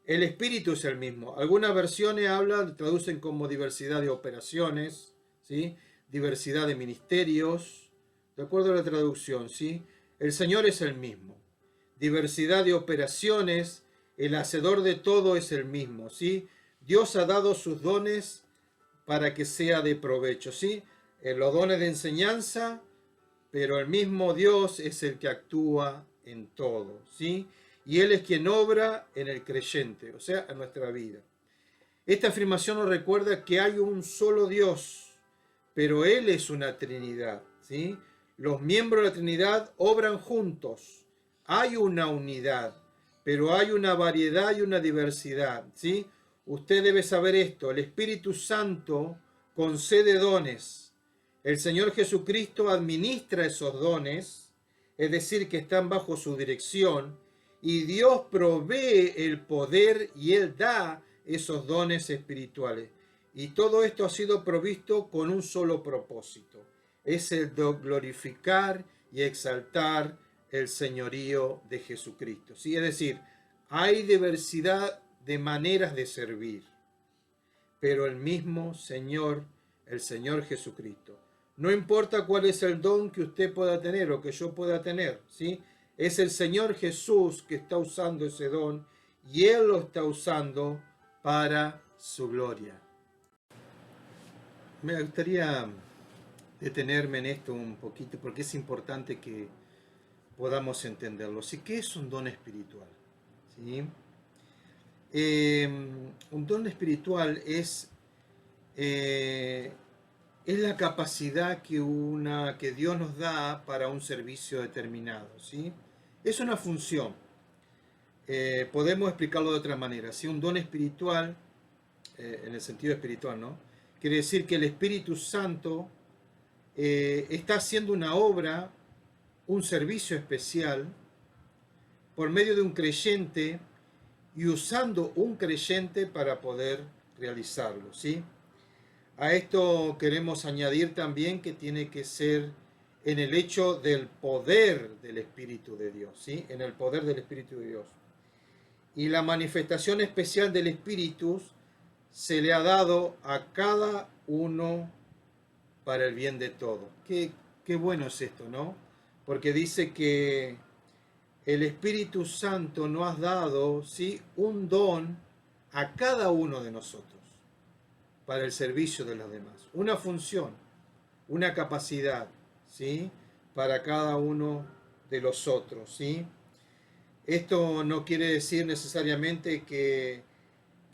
El Espíritu es el mismo. Algunas versiones traducen como diversidad de operaciones, ¿sí? Diversidad de ministerios, de acuerdo a la traducción, ¿sí? El Señor es el mismo. Diversidad de operaciones, el hacedor de todo es el mismo, ¿sí? Dios ha dado sus dones para que sea de provecho, ¿sí? Los dones de enseñanza, pero el mismo Dios es el que actúa en todo, ¿sí? Y Él es quien obra en el creyente, o sea, en nuestra vida. Esta afirmación nos recuerda que hay un solo Dios, pero Él es una Trinidad, ¿sí? Los miembros de la Trinidad obran juntos. Hay una unidad, pero hay una variedad y una diversidad, ¿sí? Usted debe saber esto, el Espíritu Santo concede dones. El Señor Jesucristo administra esos dones, es decir, que están bajo su dirección, y Dios provee el poder y Él da esos dones espirituales. Y todo esto ha sido provisto con un solo propósito. Es el de glorificar y exaltar el señorío de Jesucristo, ¿sí? Es decir, hay diversidad de maneras de servir, pero el mismo Señor, el Señor Jesucristo. No importa cuál es el don que usted pueda tener o que yo pueda tener, ¿sí? Es el Señor Jesús que está usando ese don y Él lo está usando para su gloria. Me gustaría detenerme en esto un poquito porque es importante que podamos entenderlo. ¿Sí? ¿Qué es un don espiritual? ¿Sí? Un don espiritual es la capacidad que Dios nos da para un servicio determinado, ¿sí? Es una función. Podemos explicarlo de otra manera. ¿Sí? Un don espiritual, en el sentido espiritual, ¿no? Quiere decir que el Espíritu Santo está haciendo una obra, un servicio especial, por medio de un creyente y usando un creyente para poder realizarlo, ¿sí? A esto queremos añadir también que tiene que ser en el hecho del poder del Espíritu de Dios, ¿sí? En el poder del Espíritu de Dios. y la manifestación especial del Espíritu se le ha dado a cada uno para el bien de todo. Qué bueno es esto, ¿no? Porque dice que el Espíritu Santo nos ha dado, ¿sí?, un don a cada uno de nosotros para el servicio de los demás. Una función, una capacidad, ¿sí?, para cada uno de los otros, ¿sí? Esto no quiere decir necesariamente que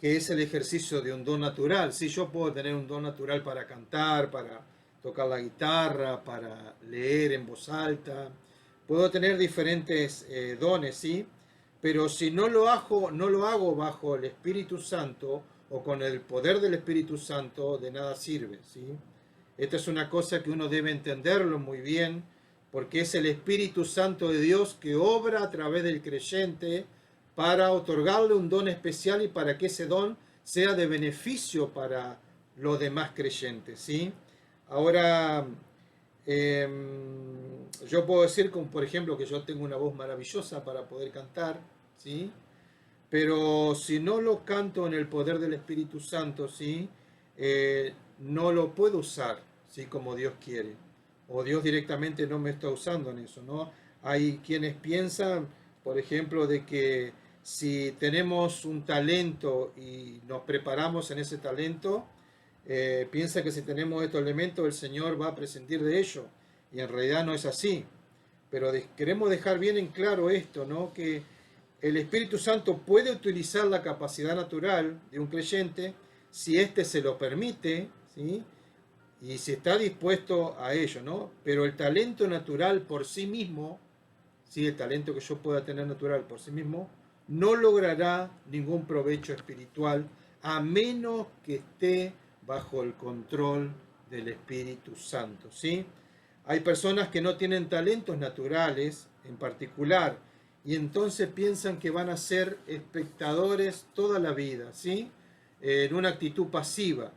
es el ejercicio de un don natural. Sí, yo puedo tener un don natural para cantar, para tocar la guitarra, para leer en voz alta. Puedo tener diferentes dones, ¿sí? Pero si no lo hago bajo el Espíritu Santo o con el poder del Espíritu Santo, de nada sirve, ¿sí? Esta es una cosa que uno debe entenderlo muy bien, porque es el Espíritu Santo de Dios que obra a través del creyente para otorgarle un don especial y para que ese don sea de beneficio para los demás creyentes, ¿sí? Ahora, yo puedo decir, como por ejemplo, que yo tengo una voz maravillosa para poder cantar, ¿sí? Pero si no lo canto en el poder del Espíritu Santo, ¿sí?, no lo puedo usar, ¿sí?, como Dios quiere. O Dios directamente no me está usando en eso, ¿no? Hay quienes piensan, por ejemplo, de que si tenemos un talento y nos preparamos en ese talento, piensa que si tenemos estos elementos el Señor va a prescindir de ello, y en realidad no es así. Pero queremos dejar bien en claro esto, ¿no?, que el Espíritu Santo puede utilizar la capacidad natural de un creyente si éste se lo permite, ¿sí?, y si está dispuesto a ello, ¿no? Pero el talento natural por sí mismo, ¿sí?, el talento que yo pueda tener natural por sí mismo, no logrará ningún provecho espiritual a menos que esté bajo el control del Espíritu Santo, ¿sí? Hay personas que no tienen talentos naturales en particular y entonces piensan que van a ser espectadores toda la vida, ¿sí?, en una actitud pasiva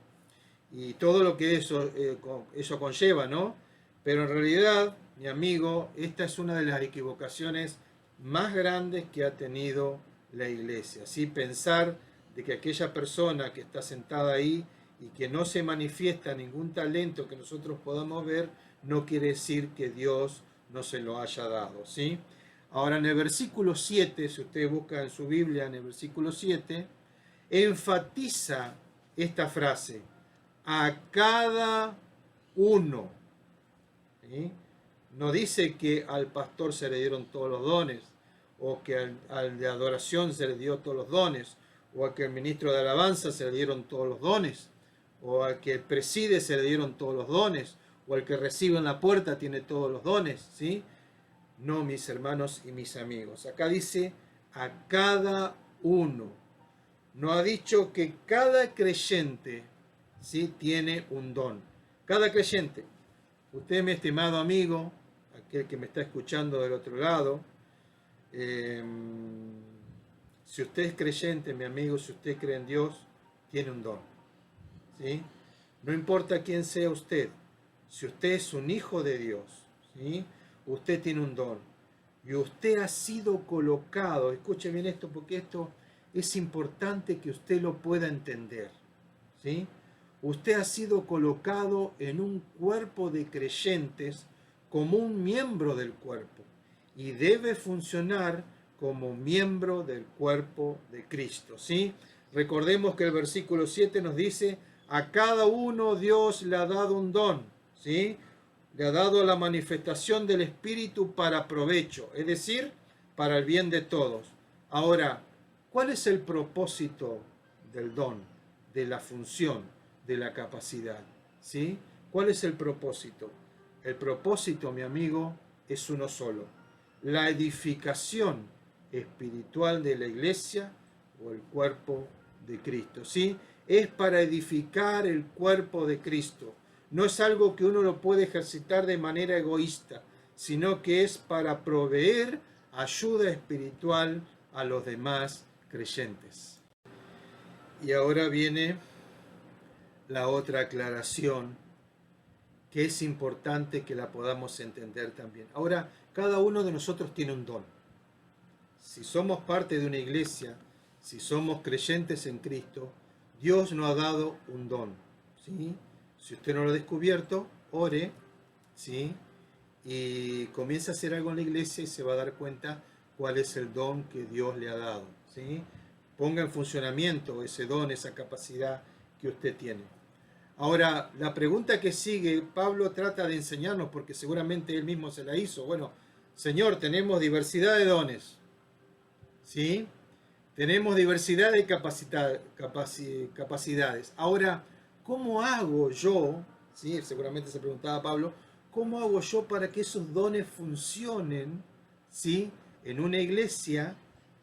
y todo lo que eso conlleva, ¿no? Pero en realidad, mi amigo, esta es una de las equivocaciones más grandes que ha tenido la iglesia, ¿sí? Pensar de que aquella persona que está sentada ahí y que no se manifiesta ningún talento que nosotros podamos ver, no quiere decir que Dios no se lo haya dado, ¿sí? Ahora, en el versículo 7, si usted busca en su Biblia, en el versículo 7, enfatiza esta frase: a cada uno, ¿sí? No dice que al pastor se le dieron todos los dones, o que al de adoración se le dio todos los dones, o a que al ministro de alabanza se le dieron todos los dones, o al que preside se le dieron todos los dones, o al que recibe en la puerta tiene todos los dones, ¿sí? No, mis hermanos y mis amigos. Acá dice a cada uno. No ha dicho que cada creyente, ¿sí?, tiene un don. Cada creyente. Usted, mi estimado amigo, aquel que me está escuchando del otro lado, si usted es creyente, mi amigo, si usted cree en Dios, tiene un don, ¿sí? No importa quién sea usted, si usted es un hijo de Dios, ¿sí?, usted tiene un don. Y usted ha sido colocado, escuche bien esto porque esto es importante que usted lo pueda entender, ¿sí? Usted ha sido colocado en un cuerpo de creyentes como un miembro del cuerpo y debe funcionar como miembro del cuerpo de Cristo, ¿sí? Recordemos que el versículo 7 nos dice: a cada uno Dios le ha dado un don, ¿sí? Le ha dado la manifestación del Espíritu para provecho, es decir, para el bien de todos. Ahora, ¿cuál es el propósito del don, de la función, de la capacidad? ¿Sí? ¿Cuál es el propósito? El propósito, mi amigo, es uno solo: la edificación espiritual de la iglesia o el cuerpo de Cristo, ¿sí? Es para edificar el cuerpo de Cristo. No es algo que uno lo puede ejercitar de manera egoísta, sino que es para proveer ayuda espiritual a los demás creyentes. Y ahora viene la otra aclaración que es importante que la podamos entender también. Ahora, cada uno de nosotros tiene un don. Si somos parte de una iglesia, si somos creyentes en Cristo, Dios nos ha dado un don, ¿sí? Si usted no lo ha descubierto, ore, ¿sí? Y comience a hacer algo en la iglesia y se va a dar cuenta cuál es el don que Dios le ha dado, ¿sí? Ponga en funcionamiento ese don, esa capacidad que usted tiene. Ahora, la pregunta que sigue, Pablo trata de enseñarnos, porque seguramente él mismo se la hizo. Bueno, Señor, tenemos diversidad de dones, ¿sí? Tenemos diversidad de capacidades. Ahora, ¿cómo hago yo? ¿Sí? Seguramente se preguntaba Pablo, ¿cómo hago yo para que esos dones funcionen, ¿sí? En una iglesia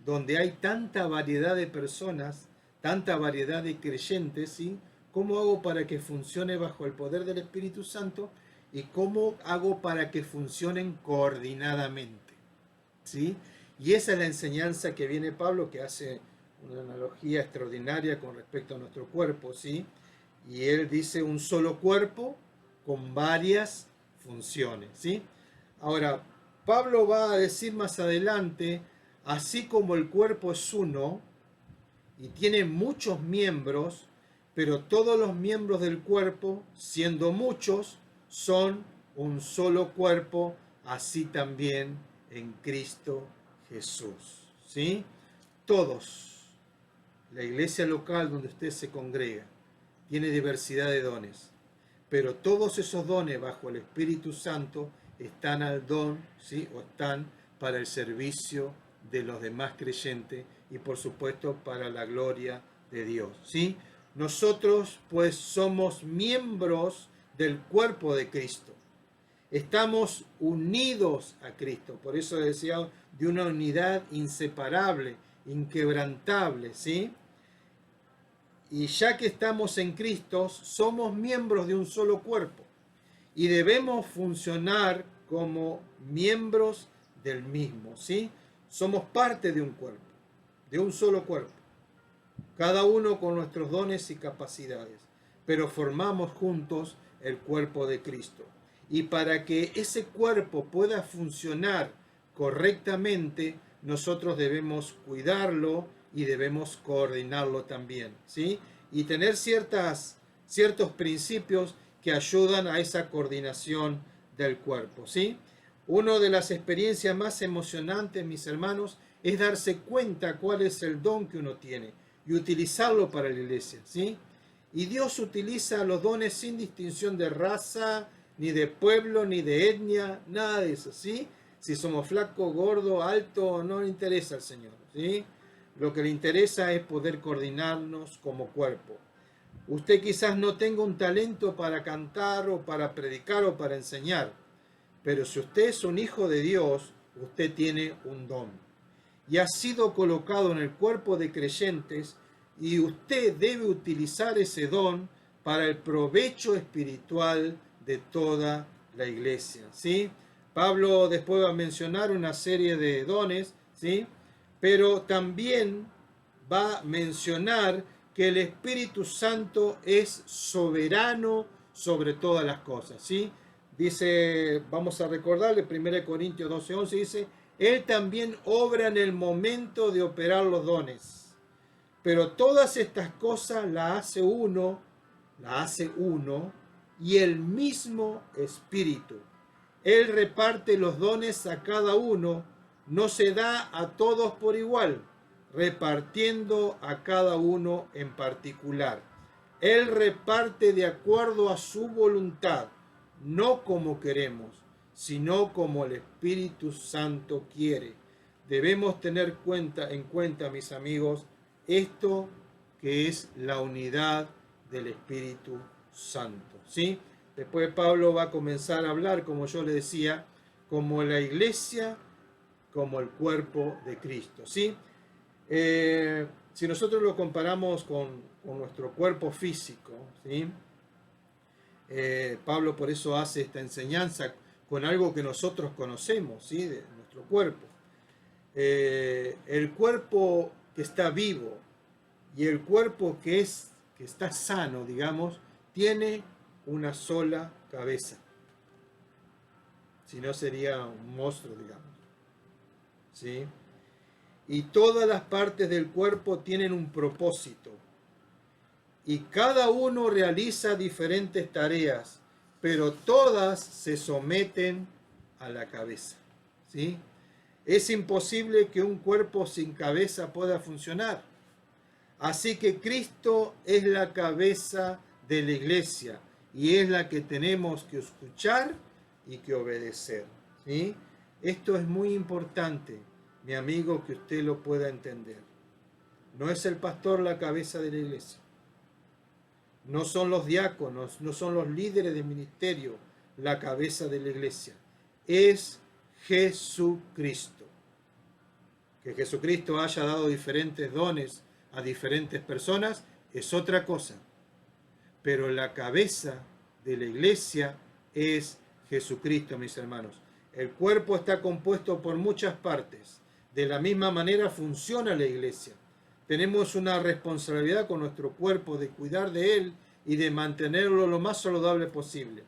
donde hay tanta variedad de personas, tanta variedad de creyentes, ¿sí? ¿Cómo hago para que funcione bajo el poder del Espíritu Santo? ¿Y cómo hago para que funcionen coordinadamente? ¿Sí? Y esa es la enseñanza que viene Pablo, que hace una analogía extraordinaria con respecto a nuestro cuerpo, ¿sí? Y él dice un solo cuerpo con varias funciones, ¿sí? Ahora, Pablo va a decir más adelante, así como el cuerpo es uno y tiene muchos miembros, pero todos los miembros del cuerpo, siendo muchos, son un solo cuerpo, así también en Cristo Jesús, ¿sí? Todos, la iglesia local donde usted se congrega, tiene diversidad de dones, pero todos esos dones bajo el Espíritu Santo están al don, ¿sí? O están para el servicio de los demás creyentes y por supuesto para la gloria de Dios, ¿sí? Nosotros pues somos miembros del cuerpo de Cristo. Estamos unidos a Cristo, por eso decía de una unidad inseparable, inquebrantable, ¿sí? Y ya que estamos en Cristo, somos miembros de un solo cuerpo y debemos funcionar como miembros del mismo, ¿sí? Somos parte de un cuerpo, de un solo cuerpo, cada uno con nuestros dones y capacidades, pero formamos juntos el cuerpo de Cristo. Y para que ese cuerpo pueda funcionar correctamente, nosotros debemos cuidarlo y debemos coordinarlo también, ¿sí? Y tener ciertos principios que ayudan a esa coordinación del cuerpo, ¿sí? Una de las experiencias más emocionantes, mis hermanos, es darse cuenta cuál es el don que uno tiene y utilizarlo para la iglesia, ¿sí? Y Dios utiliza los dones sin distinción de raza, ni de pueblo, ni de etnia, nada de eso, ¿sí? Si somos flacos, gordos, altos, no le interesa al Señor, ¿sí? Lo que le interesa es poder coordinarnos como cuerpo. Usted quizás no tenga un talento para cantar o para predicar o para enseñar, pero si usted es un hijo de Dios, usted tiene un don. Y ha sido colocado en el cuerpo de creyentes y usted debe utilizar ese don para el provecho espiritual de toda la iglesia, ¿sí? Pablo después va a mencionar una serie de dones, ¿sí? Pero también va a mencionar que el Espíritu Santo es soberano sobre todas las cosas, ¿sí? Dice, vamos a recordarle, 1 Corintios 12:11 dice, Él también obra en el momento de operar los dones, pero todas estas cosas las hace uno y el mismo Espíritu. Él reparte los dones a cada uno, no se da a todos por igual, repartiendo a cada uno en particular. Él reparte de acuerdo a su voluntad, no como queremos, sino como el Espíritu Santo quiere. Debemos tener en cuenta, mis amigos, esto que es la unidad del Espíritu Santo, ¿sí? Después Pablo va a comenzar a hablar, como yo le decía, como la iglesia, como el cuerpo de Cristo, ¿sí? Si nosotros lo comparamos con nuestro cuerpo físico, ¿sí? Pablo por eso hace esta enseñanza con algo que nosotros conocemos, ¿sí? De nuestro cuerpo. El cuerpo que está vivo y el cuerpo que está sano, digamos, tiene una sola cabeza. Si no sería un monstruo, digamos, ¿sí? y todas las partes del cuerpo tienen un propósito. Y cada uno realiza diferentes tareas, pero todas se someten a la cabeza. ¿Sí? Es imposible que un cuerpo sin cabeza pueda funcionar. Así que Cristo es la cabeza de la iglesia y es la que tenemos que escuchar y que obedecer. ¿Sí? Esto es muy importante, mi amigo, que usted lo pueda entender. No es el pastor la cabeza de la iglesia. No son los diáconos, no son los líderes de ministerio la cabeza de la iglesia. Es Jesucristo. Que Jesucristo haya dado diferentes dones a diferentes personas es otra cosa. Pero la cabeza de la iglesia es Jesucristo, mis hermanos. El cuerpo está compuesto por muchas partes. De la misma manera funciona la iglesia. Tenemos una responsabilidad con nuestro cuerpo de cuidar de él y de mantenerlo lo más saludable posible.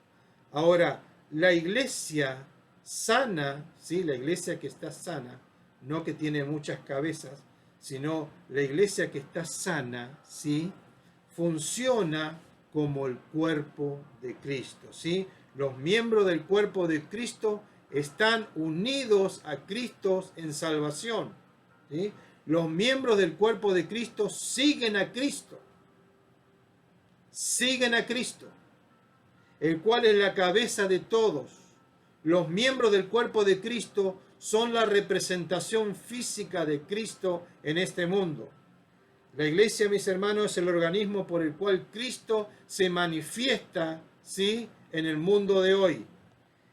Ahora, la iglesia sana, ¿sí? La iglesia que está sana, no que tiene muchas cabezas, sino la iglesia que está sana, ¿sí? Funciona como el cuerpo de Cristo, ¿sí? Los miembros del cuerpo de Cristo están unidos a Cristo en salvación, ¿sí? Los miembros del cuerpo de Cristo siguen a Cristo, el cual es la cabeza de todos. Los miembros del cuerpo de Cristo son la representación física de Cristo en este mundo. La iglesia, mis hermanos, es el organismo por el cual Cristo se manifiesta, ¿sí?, en el mundo de hoy.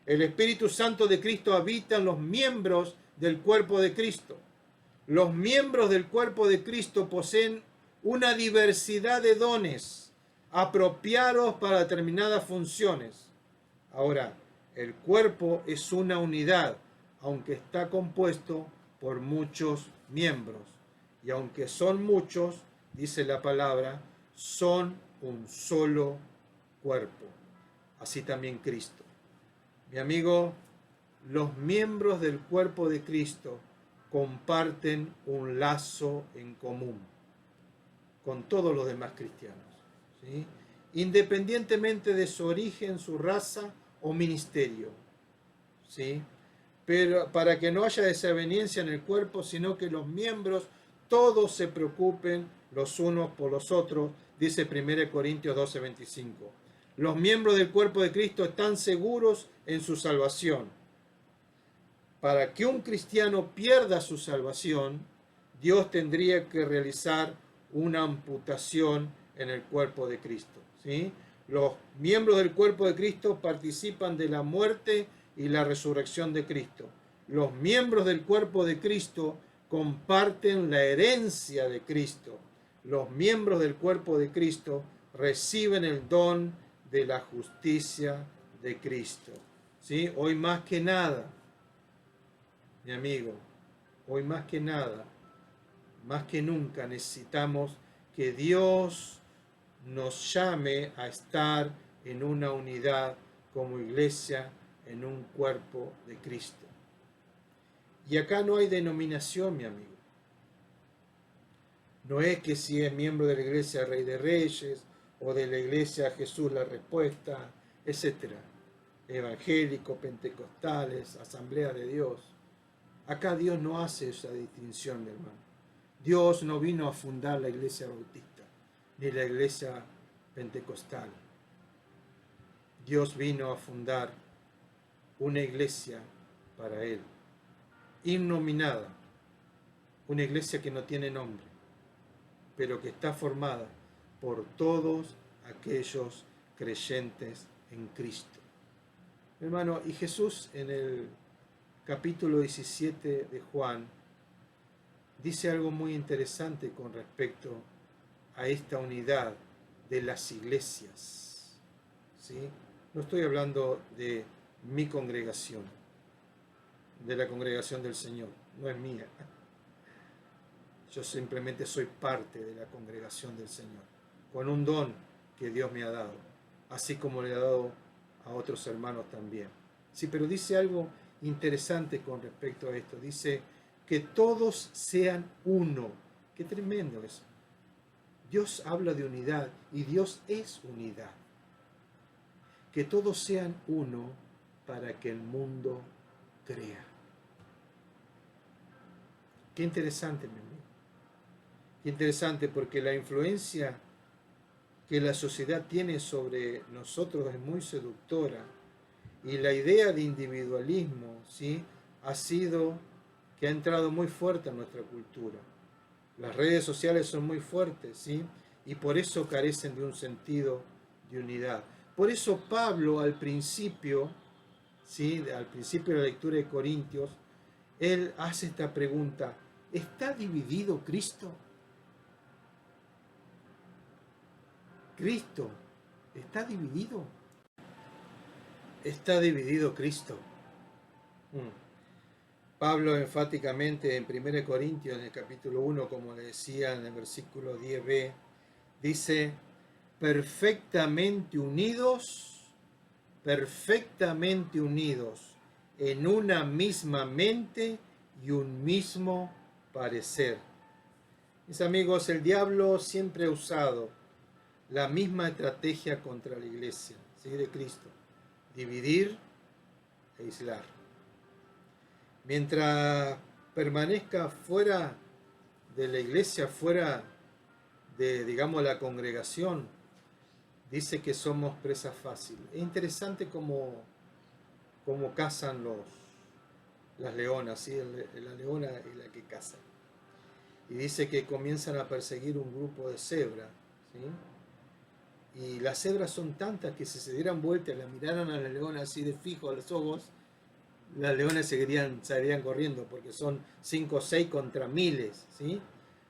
El Espíritu Santo de Cristo habita en los miembros del cuerpo de Cristo. Los miembros del cuerpo de Cristo poseen una diversidad de dones apropiados para determinadas funciones. Ahora, el cuerpo es una unidad, aunque está compuesto por muchos miembros. Y aunque son muchos, dice la palabra, son un solo cuerpo. Así también Cristo. Mi amigo, los miembros del cuerpo de Cristo comparten un lazo en común con todos los demás cristianos, ¿sí?, independientemente de su origen, su raza o ministerio, ¿sí? Pero para que no haya desaveniencia en el cuerpo, sino que los miembros todos se preocupen los unos por los otros, dice 1 Corintios 12:25. Los miembros del cuerpo de Cristo están seguros en su salvación. Para que un cristiano pierda su salvación, Dios tendría que realizar una amputación en el cuerpo de Cristo, ¿sí? Los miembros del cuerpo de Cristo participan de la muerte y la resurrección de Cristo. Los miembros del cuerpo de Cristo comparten la herencia de Cristo. Los miembros del cuerpo de Cristo reciben el don de la justicia de Cristo, ¿sí? Hoy más que nada, mi amigo, hoy más que nada, más que nunca necesitamos que Dios nos llame a estar en una unidad como iglesia, en un cuerpo de Cristo. Y acá no hay denominación, mi amigo. No es que si es miembro de la iglesia Rey de Reyes o de la iglesia Jesús la Respuesta, etc. Evangélicos, pentecostales, Asamblea de Dios. Acá Dios no hace esa distinción, mi hermano. Dios no vino a fundar la iglesia bautista, ni la iglesia pentecostal. Dios vino a fundar una iglesia para Él, innominada, una iglesia que no tiene nombre, pero que está formada por todos aquellos creyentes en Cristo. Hermano, y Jesús en el capítulo 17 de Juan dice algo muy interesante con respecto a esta unidad de las iglesias, ¿sí? No estoy hablando de mi congregación, de la congregación del Señor, no es mía. Yo simplemente soy parte de la congregación del Señor, con un don que Dios me ha dado, así como le ha dado a otros hermanos también. Sí, pero dice algo interesante con respecto a esto. Dice que todos sean uno. Qué tremendo eso. Dios habla de unidad y Dios es unidad. Que todos sean uno para que el mundo crea. Qué interesante, mi amigo. Qué interesante, porque la influencia que la sociedad tiene sobre nosotros es muy seductora. Y la idea de individualismo, ¿sí?, ha entrado muy fuerte en nuestra cultura. Las redes sociales son muy fuertes, ¿sí?, y por eso carecen de un sentido de unidad. Por eso Pablo al principio, ¿sí?, al principio de la lectura de Corintios, él hace esta pregunta: ¿está dividido Cristo? ¿Cristo está dividido? ¿Está dividido Cristo? Pablo enfáticamente en 1 Corintios, en el capítulo 1, como le decía en el versículo 10b, dice: perfectamente unidos en una misma mente y un mismo parecer. Mis amigos, el diablo siempre ha usado la misma estrategia contra la iglesia, ¿sí?, de Cristo: dividir e aislar. Mientras permanezca fuera de la iglesia, fuera de, digamos, la congregación, dice que somos presa fácil. Es interesante cómo cazan las leonas, ¿sí?, la leona y la que caza. Y dice que comienzan a perseguir un grupo de cebras, ¿sí? Y las cebras son tantas que si se dieran vuelta y la miraran a la leona así de fijo a los ojos, las leones seguirían corriendo, porque son 5 o 6 contra miles, ¿sí?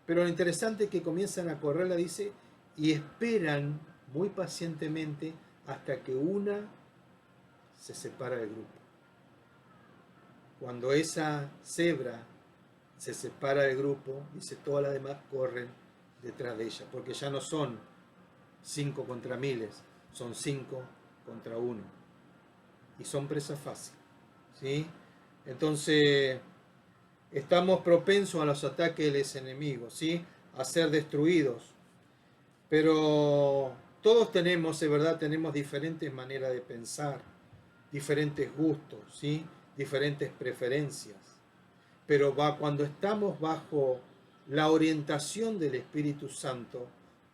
Pero lo interesante es que comienzan a correrla, dice, y esperan muy pacientemente hasta que una se separa del grupo. Cuando esa cebra se separa del grupo, dice, todas las demás corren detrás de ella, porque ya no son 5 contra miles, son 5 contra 1. Y son presa fácil, ¿sí? Entonces, estamos propensos a los ataques de los enemigos, ¿sí?, a ser destruidos. Pero todos tenemos, de verdad, tenemos diferentes maneras de pensar, diferentes gustos, ¿sí?, diferentes preferencias. Pero cuando estamos bajo la orientación del Espíritu Santo,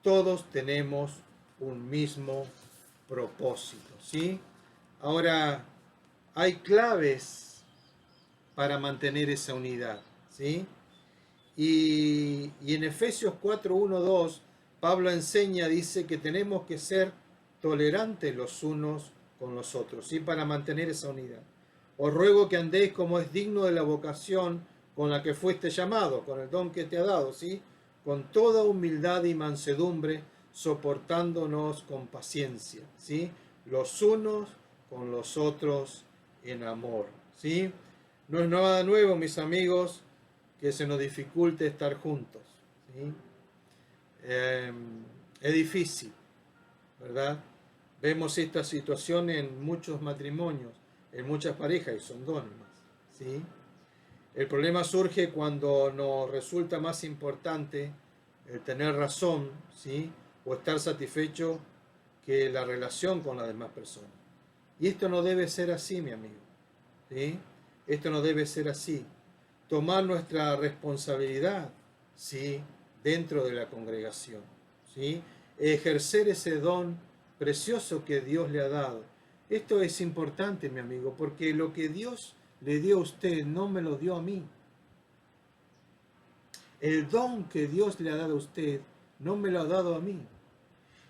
todos tenemos un mismo propósito, ¿sí? Ahora, hay claves para mantener esa unidad, ¿sí? Y en Efesios 4, 1, 2, Pablo enseña, dice que tenemos que ser tolerantes los unos con los otros, ¿sí?, para mantener esa unidad. Os ruego que andéis como es digno de la vocación con la que fuiste llamado, con el don que te ha dado, ¿sí?, con toda humildad y mansedumbre, soportándonos con paciencia, ¿sí?, los unos con los otros en amor, ¿sí? No es nada nuevo, mis amigos, que se nos dificulte estar juntos, ¿sí? Es difícil, ¿verdad? Vemos esta situación en muchos matrimonios, en muchas parejas, y son dos nomás, ¿sí? El problema surge cuando nos resulta más importante el tener razón, ¿sí?, o estar satisfecho, que la relación con las demás personas. Y esto no debe ser así, mi amigo, ¿sí? Esto no debe ser así. Tomar nuestra responsabilidad, ¿sí?, dentro de la congregación, ¿sí?, ejercer ese don precioso que Dios le ha dado. Esto es importante, mi amigo, porque lo que Dios le dio a usted no me lo dio a mí. El don que Dios le ha dado a usted no me lo ha dado a mí.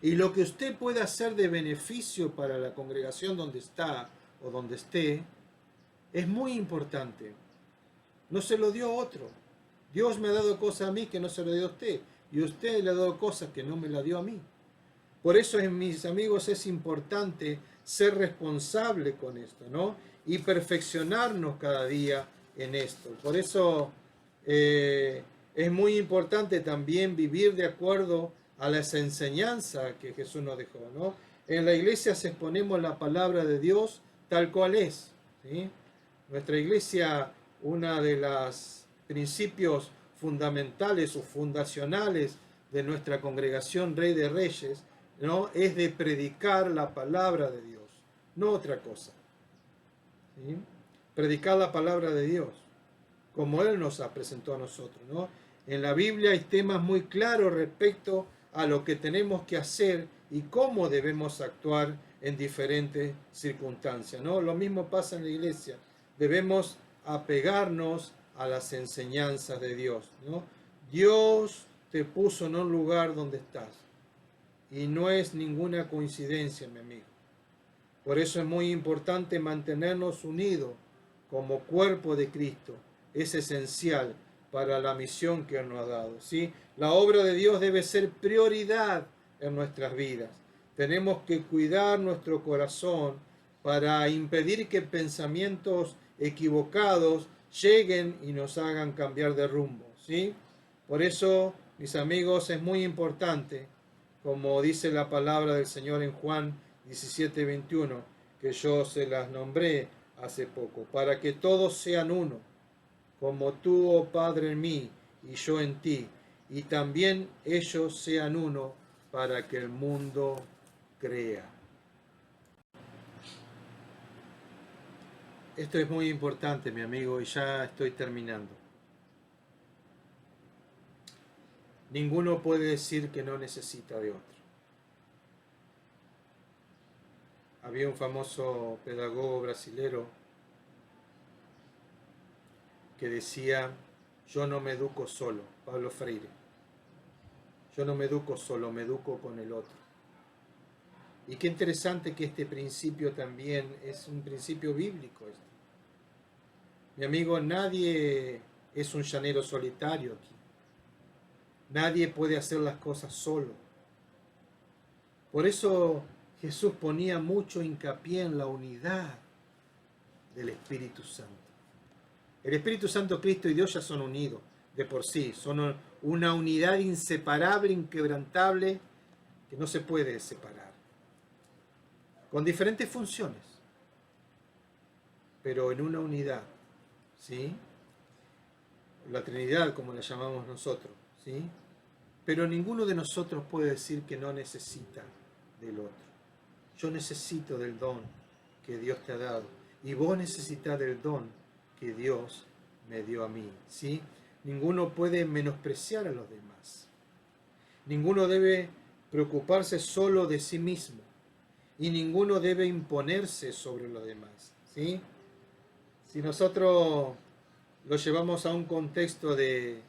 Y lo que usted puede hacer de beneficio para la congregación donde está o donde esté es muy importante. No se lo dio a otro. Dios me ha dado cosas a mí que no se lo dio a usted. Y usted le ha dado cosas que no me la dio a mí. Por eso, mis amigos, es importante ser responsable con esto, ¿no? Y perfeccionarnos cada día en esto. Por eso es muy importante también vivir de acuerdo a las enseñanzas que Jesús nos dejó, ¿no? En la iglesia se exponemos la palabra de Dios tal cual es, ¿sí? Nuestra iglesia, una de las principios fundamentales o fundacionales de nuestra congregación Rey de Reyes, ¿no?, es de predicar la palabra de Dios, no otra cosa. ¿Sí? Predicar la palabra de Dios, como Él nos ha presentado a nosotros, ¿no? En la Biblia hay temas muy claros respecto a lo que tenemos que hacer y cómo debemos actuar en diferentes circunstancias, ¿no? Lo mismo pasa en la iglesia. Debemos apegarnos a las enseñanzas de Dios, ¿no? Dios te puso en un lugar donde estás y no es ninguna coincidencia, mi amigo. Por eso es muy importante mantenernos unidos como cuerpo de Cristo. Es esencial para la misión que Él nos ha dado, ¿sí? La obra de Dios debe ser prioridad en nuestras vidas. Tenemos que cuidar nuestro corazón para impedir que pensamientos equivocados lleguen y nos hagan cambiar de rumbo, ¿sí? Por eso, mis amigos, es muy importante, como dice la palabra del Señor en Juan 17:21, que yo se las nombré hace poco, para que todos sean uno, como tú, oh Padre, en mí y yo en ti, y también ellos sean uno, para que el mundo crea. Esto es muy importante, mi amigo, y ya estoy terminando. Ninguno puede decir que no necesita de otro. Había un famoso pedagogo brasilero que decía: yo no me educo solo, Pablo Freire. Yo no me educo solo, me educo con el otro. Y qué interesante que este principio también es un principio bíblico. Mi amigo, nadie es un llanero solitario aquí. Nadie puede hacer las cosas solo. Por eso Jesús ponía mucho hincapié en la unidad del Espíritu Santo. El Espíritu Santo, Cristo y Dios ya son unidos de por sí. Son una unidad inseparable, inquebrantable, que no se puede separar. Con diferentes funciones, pero en una unidad, ¿sí? La Trinidad, como la llamamos nosotros, ¿sí? Pero ninguno de nosotros puede decir que no necesita del otro. Yo necesito del don que Dios te ha dado y vos necesitas del don que Dios me dio a mí, ¿sí? Ninguno puede menospreciar a los demás. Ninguno debe preocuparse solo de sí mismo y ninguno debe imponerse sobre los demás, ¿sí? Si nosotros lo llevamos a un contexto de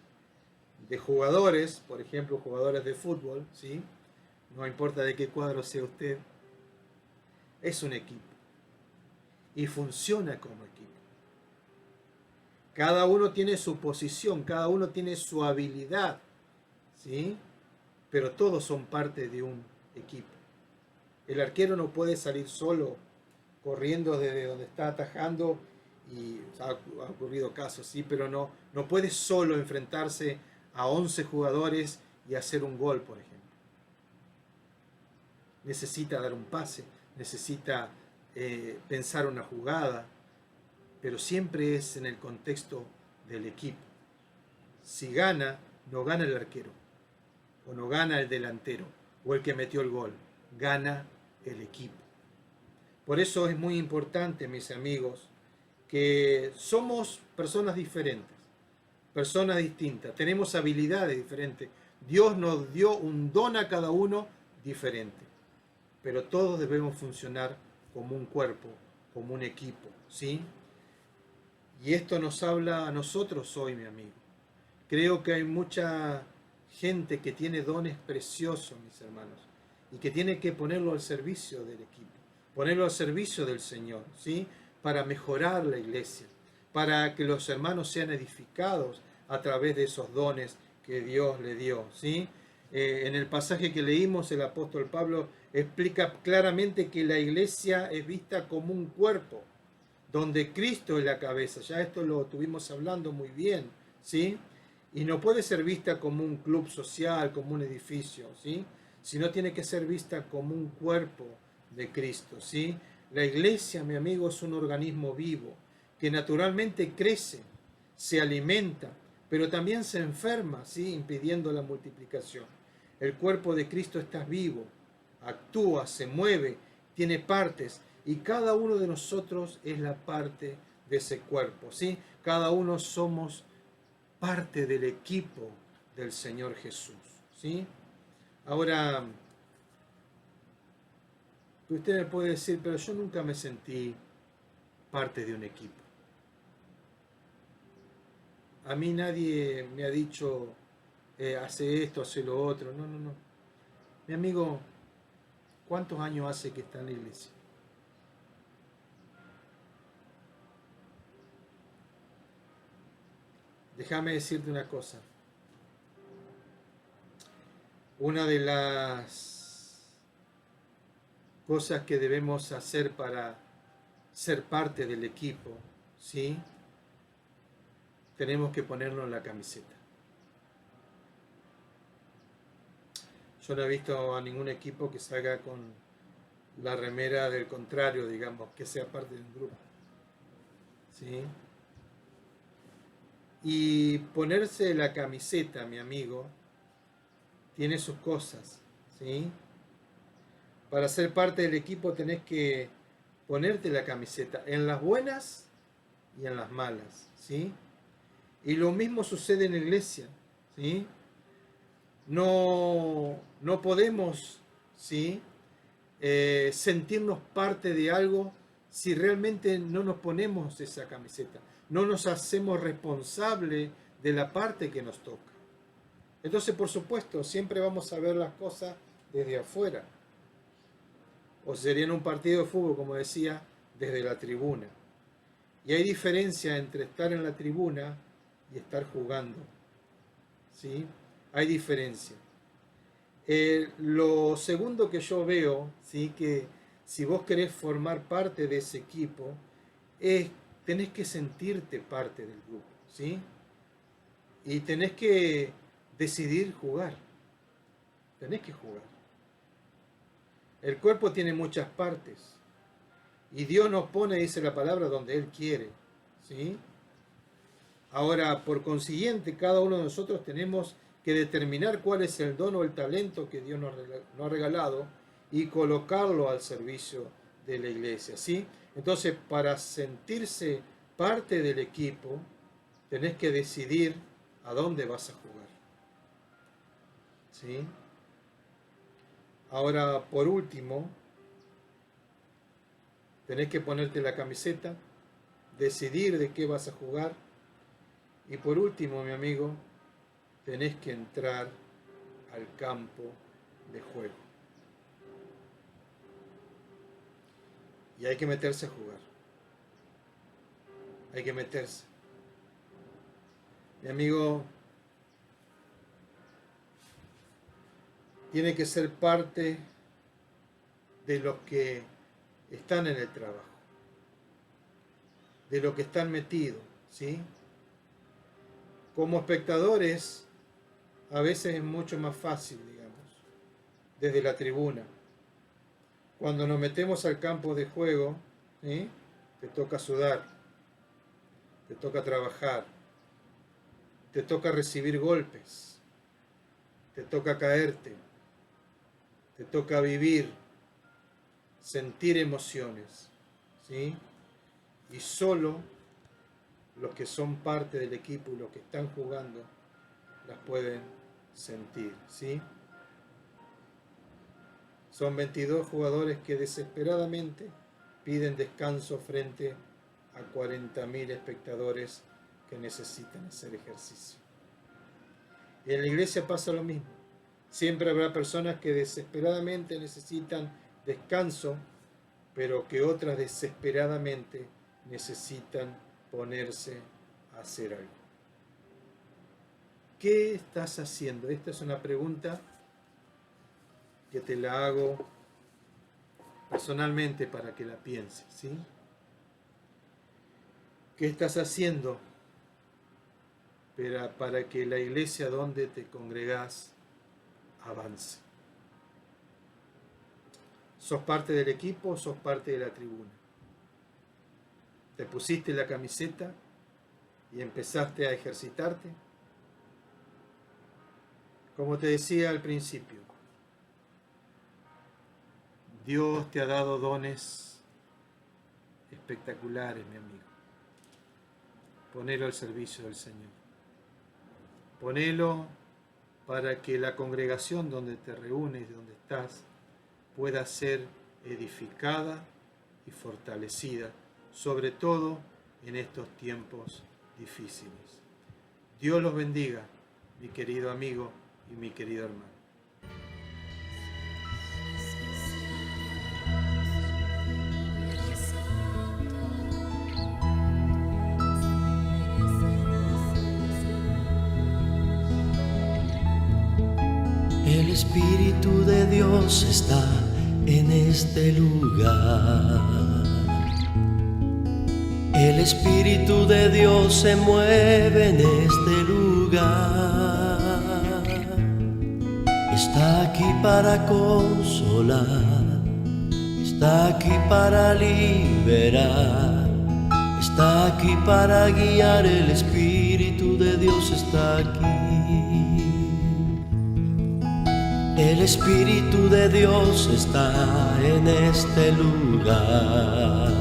jugadores, por ejemplo, jugadores de fútbol, ¿sí? No importa de qué cuadro sea usted, es un equipo y funciona como equipo. Cada uno tiene su posición, cada uno tiene su habilidad, ¿sí? Pero todos son parte de un equipo. El arquero no puede salir solo corriendo desde donde está atajando, y ha ocurrido casos, sí, pero no puede solo enfrentarse a 11 jugadores y hacer un gol, por ejemplo. Necesita dar un pase, necesita pensar una jugada, pero siempre es en el contexto del equipo. Si gana, no gana el arquero, o no gana el delantero, o el que metió el gol, gana el equipo. Por eso es muy importante, mis amigos, que somos personas diferentes, personas distintas, tenemos habilidades diferentes. Dios nos dio un don a cada uno diferente, pero todos debemos funcionar como un cuerpo, como un equipo, ¿sí? Y esto nos habla a nosotros hoy, mi amigo. Creo que hay mucha gente que tiene dones preciosos, mis hermanos, y que tiene que ponerlo al servicio del equipo, ponerlo al servicio del Señor, ¿sí? Para mejorar la iglesia, para que los hermanos sean edificados a través de esos dones que Dios le dio, ¿sí? En el pasaje que leímos, el apóstol Pablo explica claramente que la iglesia es vista como un cuerpo, donde Cristo es la cabeza. Ya esto lo estuvimos hablando muy bien, ¿sí? Y no puede ser vista como un club social, como un edificio, ¿sí? Sino tiene que ser vista como un cuerpo de Cristo, ¿sí? La iglesia, mi amigo, es un organismo vivo que naturalmente crece, se alimenta, pero también se enferma, ¿sí? Impidiendo la multiplicación. El cuerpo de Cristo está vivo, actúa, se mueve, tiene partes, y cada uno de nosotros es la parte de ese cuerpo, ¿sí? Cada uno somos parte del equipo del Señor Jesús, ¿sí? Ahora, usted me puede decir, pero yo nunca me sentí parte de un equipo. A mí nadie me ha dicho, hace esto, hace lo otro. No, no, no. Mi amigo, ¿cuántos años hace que está en la iglesia? Déjame decirte una cosa. Una de las cosas que debemos hacer para ser parte del equipo, ¿sí? Tenemos que ponernos en la camiseta. Yo no he visto a ningún equipo que salga con la remera del contrario, digamos, que sea parte de un grupo, ¿sí? Y ponerse la camiseta, mi amigo, tiene sus cosas, ¿sí? Para ser parte del equipo tenés que ponerte la camiseta en las buenas y en las malas, ¿sí? Y lo mismo sucede en la iglesia, ¿sí? No podemos, ¿sí? Sentirnos parte de algo si realmente no nos ponemos esa camiseta, no nos hacemos responsables de la parte que nos toca. Entonces, por supuesto, siempre vamos a ver las cosas desde afuera. O sería en un partido de fútbol, como decía, desde la tribuna. Y hay diferencia entre estar en la tribuna y estar jugando, ¿sí? Hay diferencia. Lo segundo que yo veo, ¿sí? Que si vos querés formar parte de ese equipo, tenés que sentirte parte del grupo, ¿sí? Y tenés que decidir jugar. Tenés que jugar. El cuerpo tiene muchas partes. Y Dios nos pone, dice la palabra, donde Él quiere, ¿sí? Ahora, por consiguiente, cada uno de nosotros tenemos que determinar cuál es el don o el talento que Dios nos ha regalado y colocarlo al servicio de la iglesia, ¿sí? Entonces, para sentirse parte del equipo, tenés que decidir a dónde vas a jugar, ¿sí? Ahora, por último, tenés que ponerte la camiseta, decidir de qué vas a jugar. Y por último, mi amigo, tenés que entrar al campo de juego. Y hay que meterse a jugar. Hay que meterse. Mi amigo, tiene que ser parte de los que están en el trabajo, de los que están metidos, ¿sí? Como espectadores, a veces es mucho más fácil, digamos, desde la tribuna. Cuando nos metemos al campo de juego, ¿sí? Te toca sudar, te toca trabajar, te toca recibir golpes, te toca caerte, te toca vivir, sentir emociones, ¿sí? Y solo los que son parte del equipo y los que están jugando las pueden sentir, ¿sí? Son 22 jugadores que desesperadamente piden descanso frente a 40.000 espectadores que necesitan hacer ejercicio. Y en la iglesia pasa lo mismo. Siempre habrá personas que desesperadamente necesitan descanso, pero que otras desesperadamente necesitan ponerse a hacer algo. ¿Qué estás haciendo? Esta es una pregunta que te la hago personalmente para que la pienses, ¿sí? ¿Qué estás haciendo para que la iglesia donde te congregás avance? ¿Sos parte del equipo o sos parte de la tribuna? ¿Te pusiste la camiseta y empezaste a ejercitarte? Como te decía al principio, Dios te ha dado dones espectaculares, mi amigo. Ponelo al servicio del Señor. Ponelo para que la congregación donde te reúnes, donde estás, pueda ser edificada y fortalecida, sobre todo en estos tiempos difíciles. Dios los bendiga, mi querido amigo y mi querido hermano. El Espíritu de Dios está en este lugar. El Espíritu de Dios se mueve en este lugar. Está aquí para consolar, está aquí para liberar, está aquí para guiar. El Espíritu de Dios está aquí. El Espíritu de Dios está en este lugar.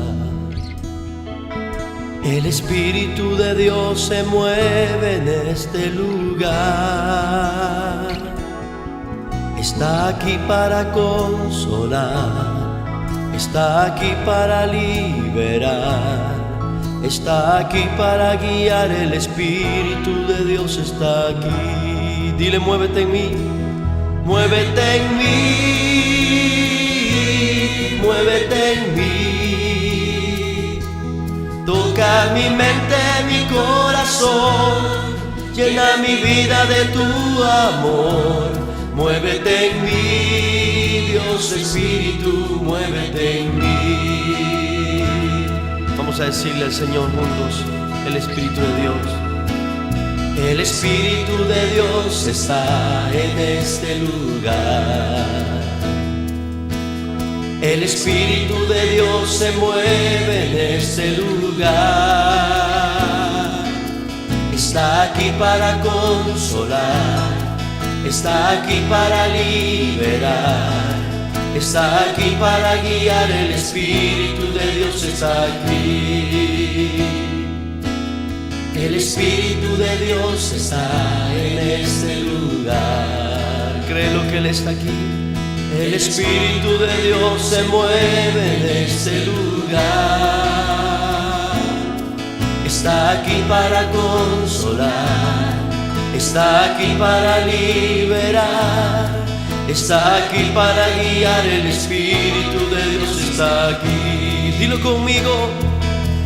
El Espíritu de Dios se mueve en este lugar. Está aquí para consolar, está aquí para liberar, está aquí para guiar. El Espíritu de Dios está aquí. Dile, muévete en mí. Muévete en mí, muévete en mí. Toca mi mente, mi corazón, llena mi vida de tu amor. Muévete en mí, Dios Espíritu, muévete en mí. Vamos a decirle al Señor juntos, el Espíritu de Dios. El Espíritu de Dios está en este lugar. El Espíritu de Dios se mueve en este lugar. Está aquí para consolar, está aquí para liberar, está aquí para guiar. El Espíritu de Dios está aquí. El Espíritu de Dios está en este lugar. Créelo que Él está aquí. El Espíritu de Dios se mueve en este lugar. Está aquí para consolar, está aquí para liberar, está aquí para guiar. El Espíritu de Dios está aquí. Dilo conmigo.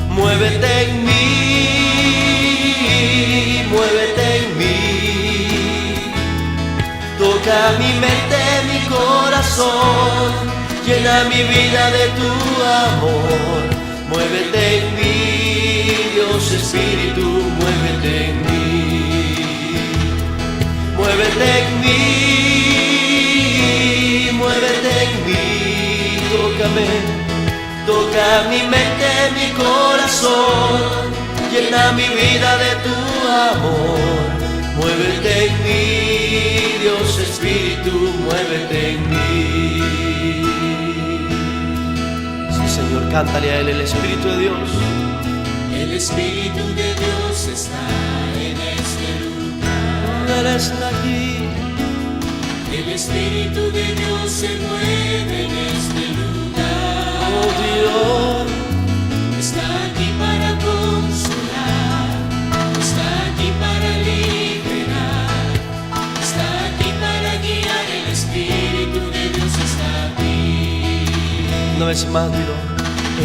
Muévete en mí, muévete en mí. Toca mi mente, mi corazón, llena mi vida de tu amor. Muévete en mí, Dios Espíritu, muévete en mí. Muévete en mí, muévete en mí. Tócame. Toca mi mente, mi corazón, llena mi vida de tu amor. Muévete en mí, Dios Espíritu, muévete en mí. Sí, Señor, cántale a Él, el Espíritu de Dios. El Espíritu de Dios está en este lugar. Él está aquí. El Espíritu de Dios se mueve en este lugar. Oh Dios, está aquí para consolar, está aquí para liberar, está aquí para guiar. El Espíritu de Dios está aquí. una vez más, dilo.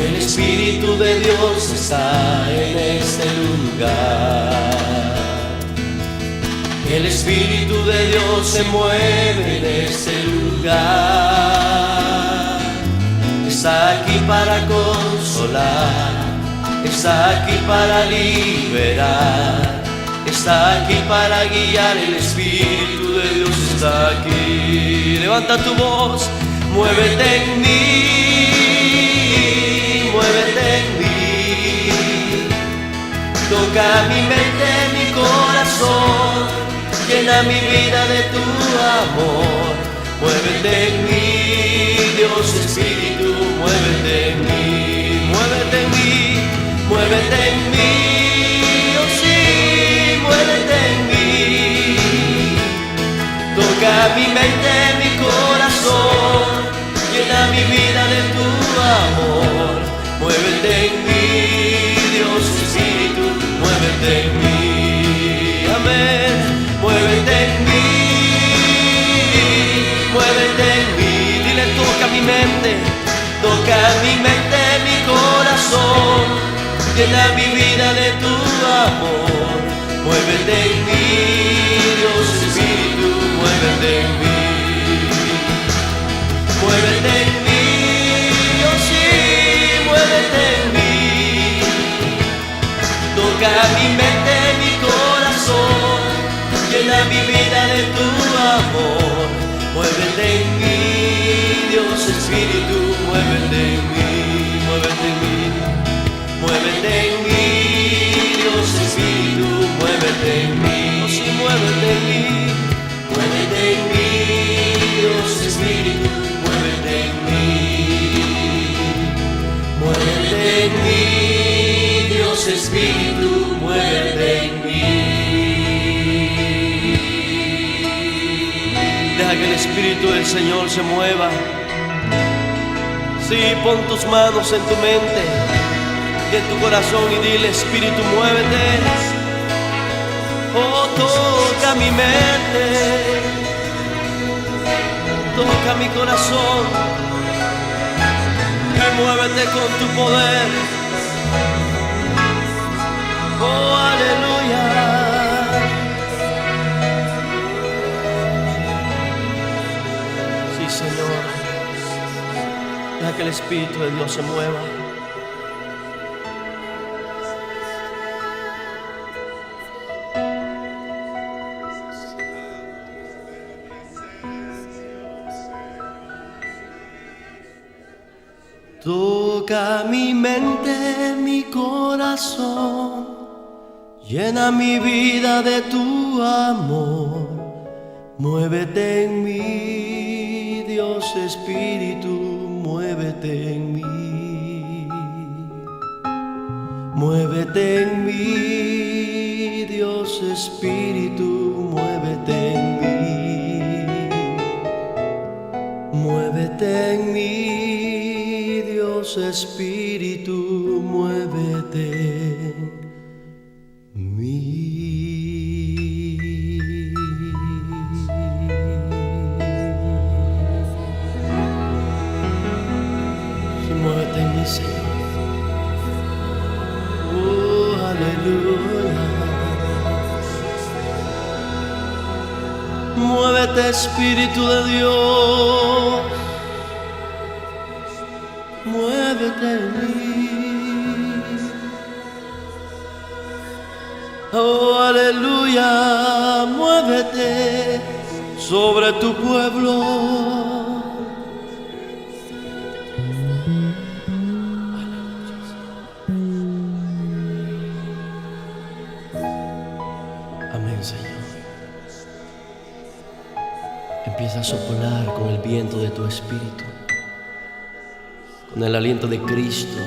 El Espíritu de Dios está en este lugar. El Espíritu de Dios se mueve en este lugar. Está aquí para consolar, está aquí para liberar, está aquí para guiar. El Espíritu de Dios está aquí. Levanta tu voz, muévete en mí, muévete en mí. Toca mi mente, mi corazón, llena mi vida de tu amor. Muévete en mí, Dios Espíritu, muévete en mí, muévete en mí, muévete en mí, oh sí, muévete en mí. Toca mi mente, mi corazón, llena mi vida de tu amor. Muévete en mí, Dios Espíritu, muévete en mí, amén. Muévete en mí, muévete en mí. Dile, toca mi mente, mi corazón, llena mi vida de tu amor. Muévete en mí, Dios Espíritu, muévete en mí, muévete en mí, oh sí, muévete en mí. Toca mi mente, mi corazón, llena mi vida de tu amor. Muévete en mí, Dios Espíritu, muévete en mí, muévete en mí, muévete en mí, Dios Espíritu, muévete en mí, oh sí, muévete en mí, muévete en mí, Dios Espíritu, muévete en mí, muévete en mí, Dios Espíritu, muévete en mí. Deja que el Espíritu del Señor se mueva. Sí, pon tus manos en tu mente y en tu corazón y dile, Espíritu, muévete. Oh, toca mi mente, toca mi corazón y muévete con tu poder. Oh, aleluya. Señor, deja que el Espíritu de Dios se mueva. Toca mi mente, mi corazón, llena mi vida de tu amor. Muévete en mí, Dios Espíritu, muévete en mí. Muévete en mí, Dios Espíritu, muévete en mí. Muévete en mí, Dios Espíritu, muévete en mí. Muévete en mí, Señor. Oh, aleluya. Muévete, Espíritu de Dios. Muévete en mí. Oh, aleluya. Muévete sobre tu pueblo. Amén, Señor. Empieza a soplar con el viento de tu Espíritu, con el aliento de Cristo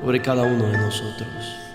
sobre cada uno de nosotros.